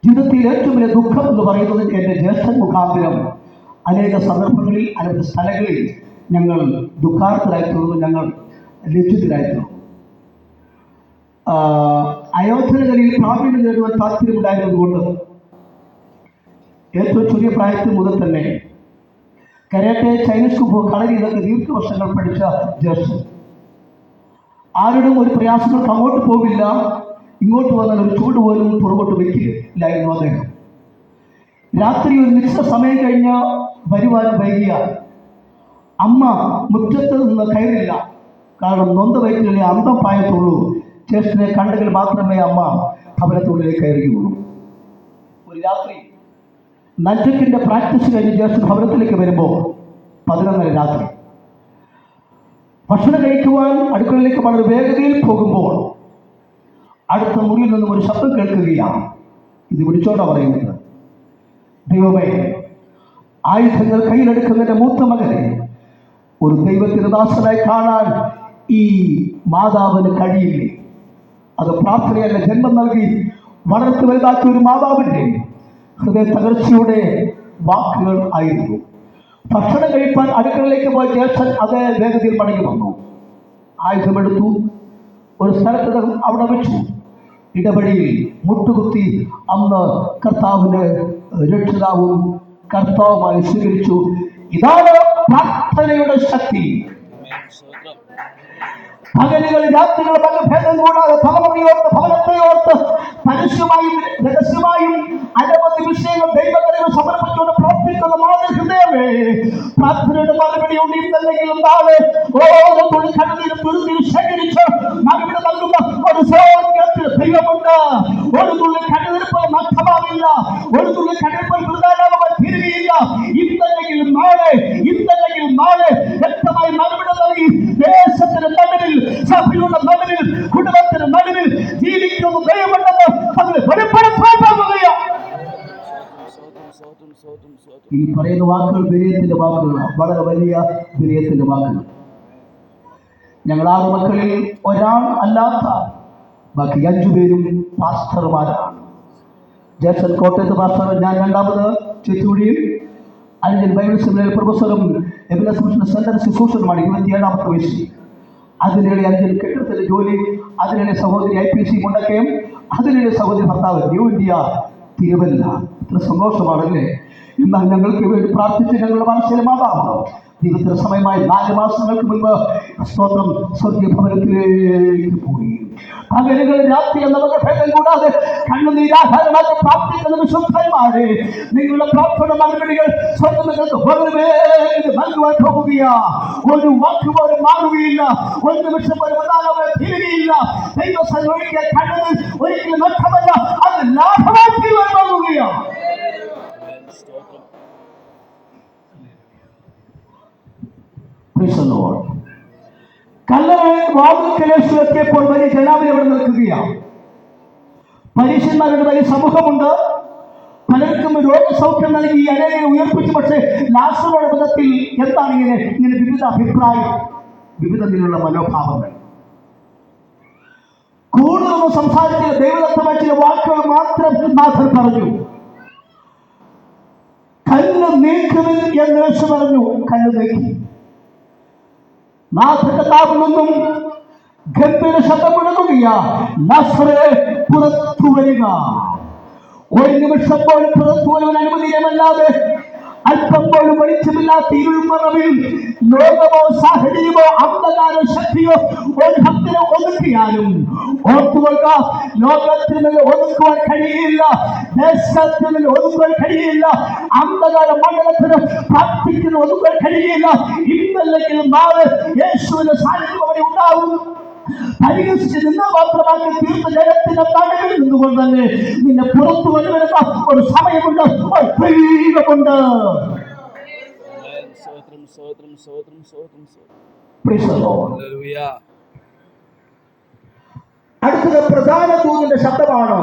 ജീവിതത്തിൽ ഏറ്റവും വലിയ ദുഃഖം എന്ന് പറയുന്നത് എൻ്റെ ജ്യേഷ്ഠൻ മുഖാന്തരം അനേക സന്ദർഭങ്ങളിൽ, അനേക സ്ഥലങ്ങളിൽ ഞങ്ങൾ ദുഃഖാർത്ഥരായിത്തീർന്നു, ഞങ്ങൾ ലജ്ജിതരായിത്തീർന്നു. അയോധ്യകളിൽ പ്രാവീണ്യം നേടുവാൻ താല്പര്യമുണ്ടായിരുന്നതുകൊണ്ട് ഏറ്റവും ചെറിയ പ്രായത്തിൽ മുതൽ തന്നെ കരാട്ടെ, ചൈനീസ് കുംഫു, കളരി ഇതൊക്കെ ദീർഘവർഷങ്ങൾ പഠിച്ച ജ്യേഷ്ഠൻ. ആരുടെയും ഒരു പ്രയാസങ്ങൾക്ക് അങ്ങോട്ട് പോകില്ല, ഇങ്ങോട്ട് വന്നാൽ ഒരു ചൂട് പോലും പുറകോട്ട് വയ്ക്കില്ലായിരുന്നു അദ്ദേഹം. രാത്രി ഒരു നിശ്ചിത സമയം കഴിഞ്ഞ് വരുവാൻ വൈകിയാൽ അമ്മ മുറ്റത്ത് നിന്ന് കയറില്ല. കാരണം നൊന്ത വയറ്റിലെ അന്തം പായത്തുള്ളൂ. ജ്യേഷ്ഠനെ കണ്ടെങ്കിൽ മാത്രമേ അമ്മ ഭവനത്തുള്ളിലേക്ക് കയറുകയുള്ളൂ. ഒരു രാത്രി നഞ്ചക്കിൻ്റെ പ്രാക്ടീസ് കഴിഞ്ഞ് ജ്യേഷ്ഠൻ ഭവനത്തിലേക്ക് വരുമ്പോൾ 11 രാത്രി ഭക്ഷണം കഴിക്കുവാൻ അടുക്കളയിലേക്ക് വളരെ വേഗതയിൽ പോകുമ്പോൾ അടുത്ത മുറിയിൽ നിന്നും ഒരു ശബ്ദം കേൾക്കുകയാണ്. ഇത് വിളിച്ചോണ്ടാ പറയുന്നത്: ദൈവമേ, ആയുധങ്ങൾ കയ്യിലെടുക്കുന്നതിൻ്റെ മൂത്ത മകനെ ഒരു ദൈവത്തിന് ദാസനായി കാണാൻ ഈ മാതാവിന് കഴിയില്ലേ? അത് പ്രാർത്ഥനയല്ല, ജന്മം നൽകി വളർത്തി വലുതാക്കിയ ഒരു മാതാവിൻ്റെ ഹൃദയ തകർച്ചയുടെ വാക്കുകൾ ആയിരുന്നു. ഭക്ഷണം കഴിപ്പാൻ അടുക്കളയിലേക്ക് പോയ ജ്യേഷ്ഠൻ അതേ വേഗതയിൽ മടങ്ങി വന്നു. ആയുധമെടുത്തു, ഒരു സ്ഥലത്ത് അവിടെ വെച്ചു. ഇടവഴിയിൽ മുട്ടുകുത്തി അന്ന് കർത്താവിന് രക്ഷിതാവും കർത്താവുമായി സ്വീകരിച്ചു. ഇതാണ് പ്രാർത്ഥനയുടെ ശക്തി. പകലുകൾ രാത്രികൾ ഭേദം കൂടാതെ തലമുറയോർത്ത് ഭവനത്തെയോർത്ത് പരസ്യമായും രഹസ്യമായും അനവധി വിഷയങ്ങൾ ദൈവകരങ്ങൾ സമർപ്പിച്ചുകൊണ്ട് പ്രവർത്തിക്കുന്ന മാതൃഹൃദയമേ, പ്രാർത്ഥനയുടെ മറുപടി ഉണ്ട്. ഇന്നല്ലെങ്കിലും നാളെ ഓരോ കണ്ണീരും തുരുത്തിനും ശേഖരിച്ച് മറുപടി നൽകുന്ന ഒരു സ്വർഗ്ഗത്തിൽ ദൈവമുണ്ട്. ഒരു തുള്ളി കണ്ണീരിപ്പോൾ നഷ്ടമാവില്ല, ഒരു തുള്ളി കണ്ണീരിപ്പോൾ വൃഥാലാപമായി തീരുകയില്ല. ഇന്നല്ലെങ്കിലും നാളെ വ്യക്തമായി മറുപടി നൽകി ദേശത്തിന് നടുവിൽ, സഭയുടെ നടുവിൽ, കുടുംബത്തിന് നടുവിൽ ജീവിക്കുന്ന ദൈവമുണ്ടെന്ന് അതിന് വെളിപ്പെടുത്താൻ പോകുകയാണ്. ഈ പറയുന്ന വാക്കുകൾ വിനയത്തിന്റെ വാക്കുകളാണ്, വളരെ വലിയ വിനയത്തിന്റെ വാക്കുകൾ. ഞങ്ങൾ 6 മക്കളിൽ ഒരാൾ അല്ലാത്ത ബാക്കി 5 പേരും പാസ്റ്റർമാരാണ്. ജേസൺ കോട്ടയത്ത് പാസ്റ്റർ, ഞാൻ രണ്ടാമത് ചെത്തുകുടിയിൽ അല്ലെങ്കിൽ ബൈബിൾ സെമിനാരി പ്രൊഫസറും സെന്റർ ശുശ്രൂഷനുമാണ് 27ാമത്തെ വയസ്സിൽ. അതിനിടെ 5 കെട്ടിടത്തിലെ ജോലി, അതിനിടെ സഹോദരി IPC മുണ്ടക്കയം, അതിനിടെ സഹോദരി ഭർത്താവ് ന്യൂ ഇന്ത്യ തിരുവല്ല. ഇത്ര സന്തോഷമാണല്ലേ? എന്നാൽ ഞങ്ങൾക്ക് വേണ്ടി പ്രാർത്ഥിച്ച് ഞങ്ങളുടെ മനസ്സിലെ മാതാവ് ദൈവത്തിന് സമയമായി 4 മാസങ്ങൾക്ക് മുൻപ് സ്തോത്രം സ്വർഗീയ ഭവനത്തിലേക്ക് പോയി. പകലുകൾ രാത്രി എന്നവരുടെ ഭേദം കൂടാതെ കണ്ണുനീരാധാരമാക്കി പ്രാർത്ഥിക്കുന്ന വിശുദ്ധന്മാരെ, നിങ്ങളുടെ പ്രാർത്ഥന മറുപടികൾ സ്വർഗ്ഗം നിങ്ങൾക്ക് വളരെ നൽകുവാൻ പോകുകയാ. ഒരു വാക്ക് പോലും മാറുകയില്ല, ഒരു നിമിഷം പോലും തീരുകയില്ല. ദൈവസ്ഥലം ഒരിക്കൽ കണ്ണത് ഒരിക്കലും നഷ്ടമല്ല, അത് ലാഭമായി തീരുവാൻ പോകുകയാണ്. കല്ലറ വാതിൽക്കലേശു എത്തിയപ്പോൾ വലിയ ജനാവലി അവിടെ നിൽക്കുകയാണ്. പരീക്ഷന്മാരുടെ വലിയ സമൂഹമുണ്ട്. പലർക്കും രോഗസൗഖ്യം നൽകി അനേകരെ ഉയർപ്പിച്ചു. പക്ഷേ ലാസറുടെ ബന്ധത്തിൽ എന്താണ് ഇങ്ങനെ വിവിധ അഭിപ്രായം, വിവിധ നിലയിലുള്ള മനോഭാവങ്ങൾ. കൂടുതലൊന്നും സംസാരിച്ചില്ല, ദൈവദത്തമായ ചില വാക്കുകൾ മാത്രം നാഥൻ പറഞ്ഞു. കല്ല് നീക്കുവിൽ എന്ന് യേശു പറഞ്ഞു. കല്ല് നീക്കി. നാഥന്റെ താപിൽ നിന്നും ഗംഭീര ശബ്ദം മുഴങ്ങുകയാ, ലാസറേ പുറത്തു വരിക. ഒരു നിമിഷം പോലും പുറത്തു വരുവാൻ അനുമതിയമല്ലാതെ അല്പം പോലും വെളിച്ചമില്ലാത്ത ഇരുൾമറവിൽ ലോകമോ സാഹചര്യമോ അന്ധകാര ശക്തിയോ ഒരു ഭക്തനെ ഒതുക്കിയാലും ഓർത്തുകൊള്ളുക, ലോകത്തിൽ നിന്ന് ഒതുക്കുവാൻ കഴിയില്ല, ദേശത്തിൽ നിന്ന് ഒതുക്കുവാൻ കഴിയില്ല, അന്ധകാര മണ്ഡലത്തിന് പ്രാർത്ഥിക്കുന്ന ഒതുക്കുവാൻ കഴിയില്ല. ഇന്നല്ലെങ്കിൽ നാളെ യേശുവിന്റെ സാന്നിധ്യം അവിടെ ഉണ്ടാവും. പരിഹസിച്ച് നിന്ന് മാത്രമാക്കി തീർത്ത ജനത്തിന്റെ നടുവിൽ നിന്നുകൊണ്ട് തന്നെ നിന്നെ പുറത്തു വരുന്ന ഒരു സമയമുണ്ട്, ഒരു ദൈവമുണ്ട്. അടുത്തത് പ്രധാന ദൂതന്റെ ശബ്ദമാണ്.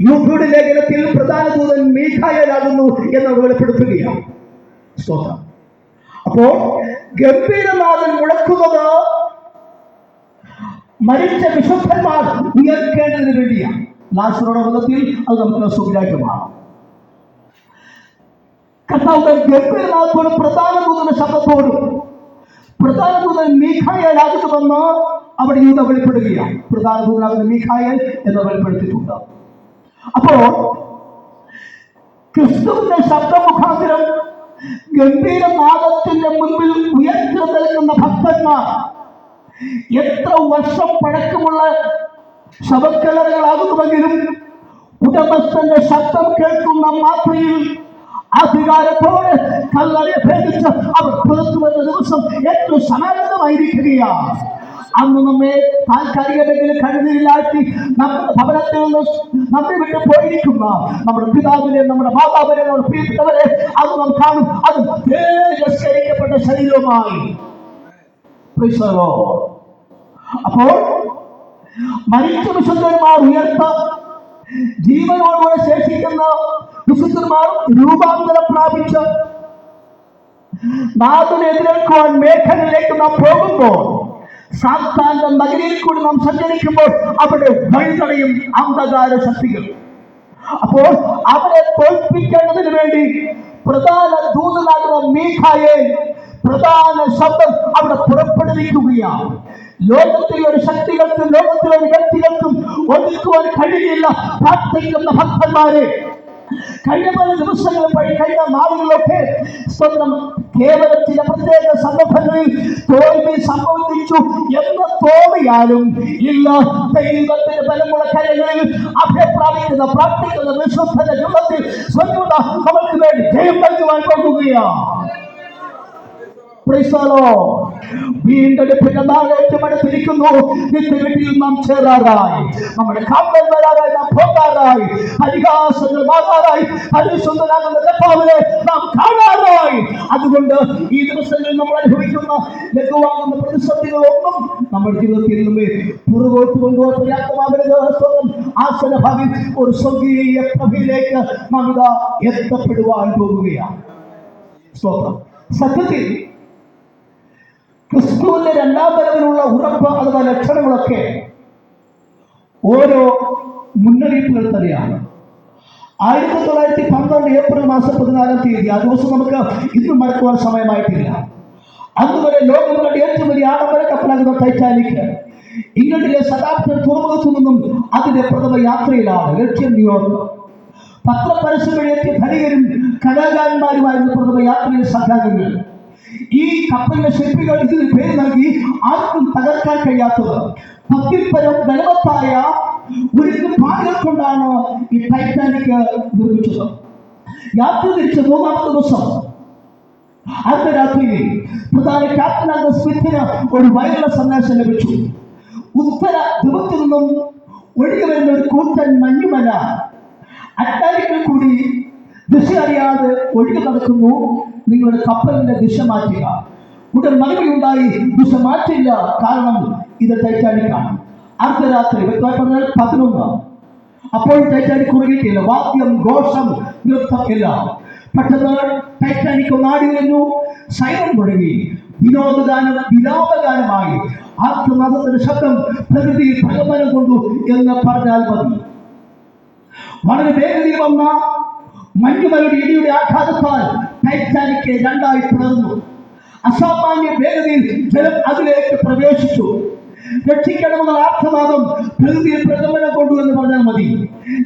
യൂദയുടെ ലേഖനത്തിൽ പ്രധാന ദൂതൻ മീഖായേലാകുന്നു എന്ന് വെളിപ്പെടുത്തുകയാണ്. സ്തോത്രം. അപ്പോൾ ഗംഭീരനാഥൻ മുഴക്കുന്നത് മരിച്ച വിശുദ്ധന്മാർ ഉയർക്കേണ്ടതിന് വേണ്ടിയാണ്. ലാസറുടെ ബന്ധത്തിൽ അത് നമുക്ക് സുഖരാജ്യമാണ്. കർത്താവ് ഗംഭീരനാഥത്തോടും പ്രധാന ദൂതന്റെ ശബ്ദത്തോടും പ്രധാന ദൂതൻ മീഖായേലാകുന്നുവെന്ന് അവിടെ യൂദ വെളിപ്പെടുകയാണ്. പ്രധാന ദൂതനാകുന്ന മീഖായേൽ എന്ന് വെളിപ്പെടുത്തിയിട്ടുണ്ട്. അപ്പോൾ ക്രിസ്തുവിന്റെ ശബ്ദ മുഖാന്തരം ഗംഭീരനാഥത്തിന്റെ മുൻപിൽ ഉയർത്തി നിൽക്കുന്ന ഭക്തന്മാർ എത്ര വർഷം പഴക്കമുള്ള ശവക്കലറുകളാകുന്നുവെങ്കിലും ഉടമസ്ഥന്റെ ശബ്ദം കേൾക്കുന്ന മാത്രയിൽ അധികാരത്തോടെ കല്ലറയെ ഭേദിച്ച് അവർ പുറത്തു വരുന്ന ദിവസം ഏറ്റവും സമാനമായിരിക്കുകയാണ്. അന്ന് നമ്മെ താൽക്കാലിക കഴുതിയിലാക്കി നമ്മുടെ ഭവനത്തിൽ നിന്ന് നമ്മെ വിട്ട് പോയിരിക്കുന്ന നമ്മുടെ പിതാവിനെ, നമ്മുടെ മാതാവിനെ, നമ്മുടെ പ്രിയപ്പെട്ടവരെ അത് നാം കാണും. അത് തേജസ്കരിക്കപ്പെട്ട ശരീരവുമായി. അപ്പോൾ മരിച്ച വിശുദ്ധന്മാർ ഉയർത്ത, ജീവനോടുകൂടെ ശേഷിക്കുന്ന വിശുദ്ധന്മാർ രൂപാന്തരം പ്രാപിച്ച് നാഥനെ എതിരേൽക്കുവാൻ മേഖലയിലേക്ക് നാം പോകുമ്പോൾ, സാത്താന്റെ നഗരിയിൽ കൂടി നാം സഞ്ചരിക്കുമ്പോൾ അവിടെ വഴിതടയും അന്ധകാര ശക്തികൾ. അപ്പോൾ അവരെ തോൽപ്പിക്കേണ്ടതിന് വേണ്ടി പ്രധാന ദൂതനാകുന്ന മീഖായേൽ പ്രധാന ശബ്ദം അവിടെ പുറപ്പെടും. പെട്ടിരിക്കുകയാണ്. ലോകത്തിലെ ഒരു ശക്തികൾക്കും ലോകത്തിലെ ഒരു വ്യക്തികൾക്കും ഒതുക്കുവാൻ കഴിയില്ല പ്രാർത്ഥിക്കുന്ന ഭക്തന്മാരെ. കഴിഞ്ഞ പല ദിവസങ്ങളും കഴിഞ്ഞ നാളുകളിലൊക്കെ സ്വന്തം കേവലം ചില പ്രത്യേക സന്ദർഭങ്ങളിൽ തോൽവി സംഭവിച്ചു എന്ന് തോന്നിയാലും ഇല്ല, ദൈവത്തിന്റെ ബലമുള്ള കരങ്ങളിൽ അഭിപ്രാപിക്കുന്ന പ്രാർത്ഥിക്കുന്ന വിശുദ്ധന്റെ ജീവിതത്തിൽ സ്വന്തം അവർക്ക് വേണ്ടി ജയം നൽകുവാൻ പോകുകയാണ്. വീണ്ടെടുപ്പിന്റെ നാൾ ഏറ്റവും അടുത്തിരിക്കുന്നു. നിത്യവീട്ടിൽ നാം ചേരാറായി, നമ്മുടെ കാവൽ വരാറായി, നാം പോകാറായി, പരിഹാസങ്ങൾ മാറാറായി, പരിശുദ്ധനാകുന്ന കർത്താവിനെ നാം കാണാറായി. അതുകൊണ്ട് ഈ ദിവസങ്ങളിൽ നമ്മൾ അനുഭവിക്കുന്ന ലഘുവാകുന്ന പ്രതിസന്ധികളൊന്നും നമ്മുടെ ജീവിതത്തിൽ നിന്ന് പുറകോട്ട് കൊണ്ടുപോകാൻ പര്യാപ്തമാകരുത്. ആസനഭാവിൽ ഒരു സ്വർഗീയ പ്രഭയിലേക്ക് നാം ഇതാ എത്തപ്പെടുവാൻ പോകുകയാണ്. സ്തോത്രം. സത്യത്തിൽ ക്രിസ്തുവിന്റെ രണ്ടാം വരവിനുള്ള ഉറപ്പ് അഥവാ ലക്ഷണങ്ങളൊക്കെ ഓരോ മുന്നറിയിപ്പുകൾ തന്നെയാണ്. 1912 ഏപ്രിൽ മാസം 14 ആ ദിവസം നമുക്ക് ഇന്നും മറക്കുവാൻ സമയമായിട്ടില്ല. അന്നുവരെ ലോകം കണ്ട ഏറ്റവും വലിയ ആഡംബര കപ്പലാകുന്ന ടൈറ്റാനിക് ഇംഗ്ലണ്ടിലെ സതാബ്ദ തുറമുഖത്തു നിന്നും അതിന്റെ പ്രഥമ യാത്രയിലാണ്. ലക്ഷ്യം ന്യൂയോർക്ക്. പത്രപരസ്യം വഴിയെത്തിയ ധനികരും കലാകാരന്മാരുമായിരുന്നു പ്രഥമ യാത്രയിലെ സഖാംഗങ്ങൾ. ഈ കപ്പലിന്റെ ശില്പികൾ ഇതിന് പേര് നൽകി ആർക്കും തകർക്കാൻ കഴിയാത്തത്. 10 പരം ബലവത്തായ ഒരു പാടുകൾ കൊണ്ടാണ് ഈ ടൈറ്റാനിക് നിർമ്മിച്ചത്. യാത്ര തിരിച്ച് 3-ാമത്തെ ദിവസം അർദ്ധരാത്രിയിൽ പ്രധാന ക്യാപ്റ്റനായ സ്മിത്തിന് ഒരു വയറുള്ള സന്ദേശം ലഭിച്ചു. ഉത്തര ധ്രുവത്തിൽ നിന്നും ഒഴുകി വരുന്ന ഒരു കൂറ്റൻ മഞ്ഞുമല അറ്റ്ലാന്റിക്കിൽ കൂടി ദിശ അറിയാതെ ഒഴുകി നടക്കുന്നു. നിങ്ങളുടെ കപ്പലിന്റെ ദിശ മാറ്റുക. ഉടൻ മറുപടി ഉണ്ടായി, ദിശ മാറ്റില്ല, കാരണം ഇത് ടൈറ്റാനിക്കാണ്. അർദ്ധരാത്രി, വ്യക്തമായി പറഞ്ഞാൽ 11. അപ്പോൾ ടൈറ്റാനിക് കുറുകിയിട്ടില്ല. വാദ്യം, ഘോഷം, നൃത്തം എല്ലാം. പെട്ടെന്ന് ടൈറ്റാനിക് നാടി വരുന്നു. സൈറൻ മുഴങ്ങി. വിനോദഗാനം വിലാപഗാനമായി. ആത്മനാഥത്തിന്റെ ശബ്ദം പ്രകൃതിയിൽ പ്രകമ്പനം കൊണ്ടു എന്ന് പറഞ്ഞാൽ മതി. വളരെ വേഗതയിൽ വന്ന മഞ്ഞുമലയുടെ ഇടിയുടെ ആഘാതത്താൽ ടൈറ്റാനിക് രണ്ടായി പിളർന്നു. അസാമാന്യ വേഗതയിൽ ജലം അതിലേക്ക് പ്രവേശിച്ചു. രക്ഷിക്കണമെന്നുള്ള ആർത്തനാദം പ്രകൃതിയിൽ പ്രകമ്പനം കൊണ്ടു എന്ന് പറഞ്ഞാൽ മതി.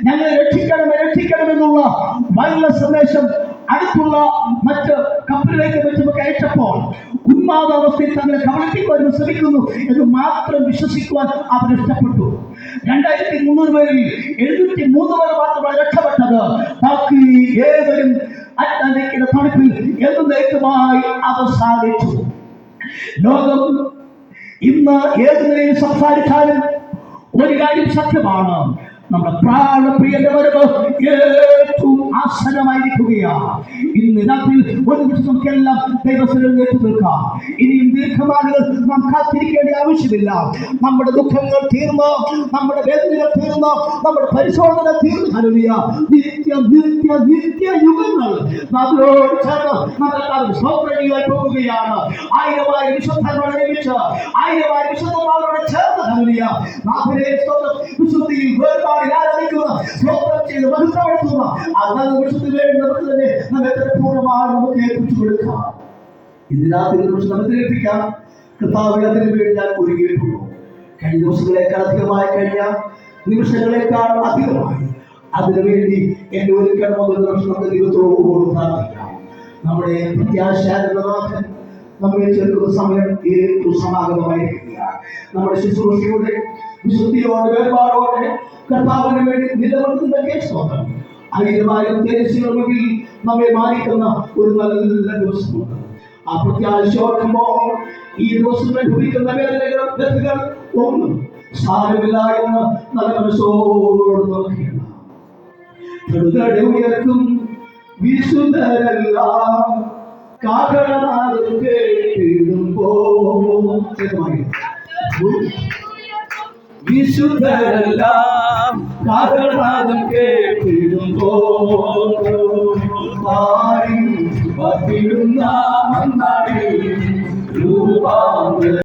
ഞങ്ങളെ രക്ഷിക്കണമെന്നുള്ള വയലുള്ള സന്ദേശം അടുത്തുള്ള മറ്റ് കപ്പലിലേക്ക് വെച്ച് അയച്ചപ്പോൾ ഉന്മാദാവസ്ഥയിൽ തങ്ങളെ കബളിപ്പിക്കുവാൻ ശ്രമിക്കുന്നു എന്ന് മാത്രം വിശ്വസിക്കുവാൻ അവർ ഇഷ്ടപ്പെട്ടു. 2300 പേരിൽ 703 പേർ മാത്രമാണ് രക്ഷപ്പെട്ടത്. ബാക്കി ഏവരും അറ്റ്ലാന്റിക്കിന്റെ തണുപ്പിൽ എന്നേക്കുമായി അവസാനിച്ചു. ലോകം ഇന്ന് ഏത് നിലയിൽ സംസാരിച്ചാലും ഒരു കാര്യം സത്യമാണ്, നമ്മുടെ പ്രാണപ്രിയന്റെ വരവ് ഏറ്റവും ആസന്നമായിരിക്കുകയാണ്. ഇന്ന് രാത്രി ഒരു നിമിഷം നമുക്കെല്ലാം ദൈവസ്ഥലിൽ ഏറ്റു നിൽക്കാം. ഇനിയും ദീർഘനാളുകൾ നാം കാത്തിരിക്കേണ്ട ആവശ്യമില്ല. നമ്മുടെ ദുഃഖങ്ങൾ തീർന്ന്, നമ്മുടെ വേദനകൾ തീർന്ന്, നമ്മുടെ പരിശോധന തീർന്നു. നിത്യ യുഗങ്ങൾ നമ്മളോട് ചേർന്ന് നമ്മൾ സ്വപ്രണിയായി പോകുകയാണ്. 1000 വിശുദ്ധന്മാരെ ലഭിച്ച് 1000 വിശുദ്ധന്മാരോട് ചേർന്ന് വിശുദ്ധിയിൽ വേർപാട് ആരാധിക്കുന്ന, സ്വപ്നം ചെയ്ത് മനസ്സിലാക്കുന്ന വിശുദ്ധി വേണ്ടി നമുക്ക് തന്നെ നമ്മെ പൂർണ്ണമായി നമുക്ക് ഏൽപ്പിച്ചു കൊടുക്കാം. ഇതിനകത്ത് നമുക്ക് ഏൽപ്പിക്കാം. കർത്താവ് അതിനു വേണ്ടി ഞാൻ ഒരുങ്ങിയിട്ടുള്ളൂ. കഴിഞ്ഞ ദിവസങ്ങളേക്കാൾ അധികമായി, കഴിഞ്ഞ നിമിഷങ്ങളേക്കാൾ അധികമായി അതിനുവേണ്ടി എന്നെ ഒരുക്കണമെന്ന നിമിഷം നമുക്ക് ദൈവത്തോട് പ്രാർത്ഥിക്കാം. നമ്മുടെ പ്രത്യാശാനാഥൻ നമ്മെ ചേർക്കുന്ന സമയം ഏറ്റവും സമാഗമമായിരിക്കുകയാണ്. നമ്മുടെ ശുശ്രൂഷയുടെ വിശുദ്ധിയോടെ വേർപാടോടെ കർത്താവിന് വേണ്ടി നിലനിർത്തുന്ന കേസോട്ടം 1000 തേജസ്സുകളിൽ നമ്മെ മാനിക്കുന്ന ഒരു നല്ല ദിവസമുണ്ട്. ആ പ്രത്യാശ ഓർക്കുമ്പോൾ ഈ ദിവസം അനുഭവിക്കുന്ന വേദനകൾ ഒന്നും സാരമില്ല എന്ന് നല്ല മനസ്സോട് നോക്കുകയാണ്. ഉയർക്കും വിശുദ്ധരെല്ലാം കാകണനാദം കേട്ടിടുമ്പോൾ വിശുദ്ധരെല്ലാം കാകണനാദം കേട്ടിടുമ്പോൾ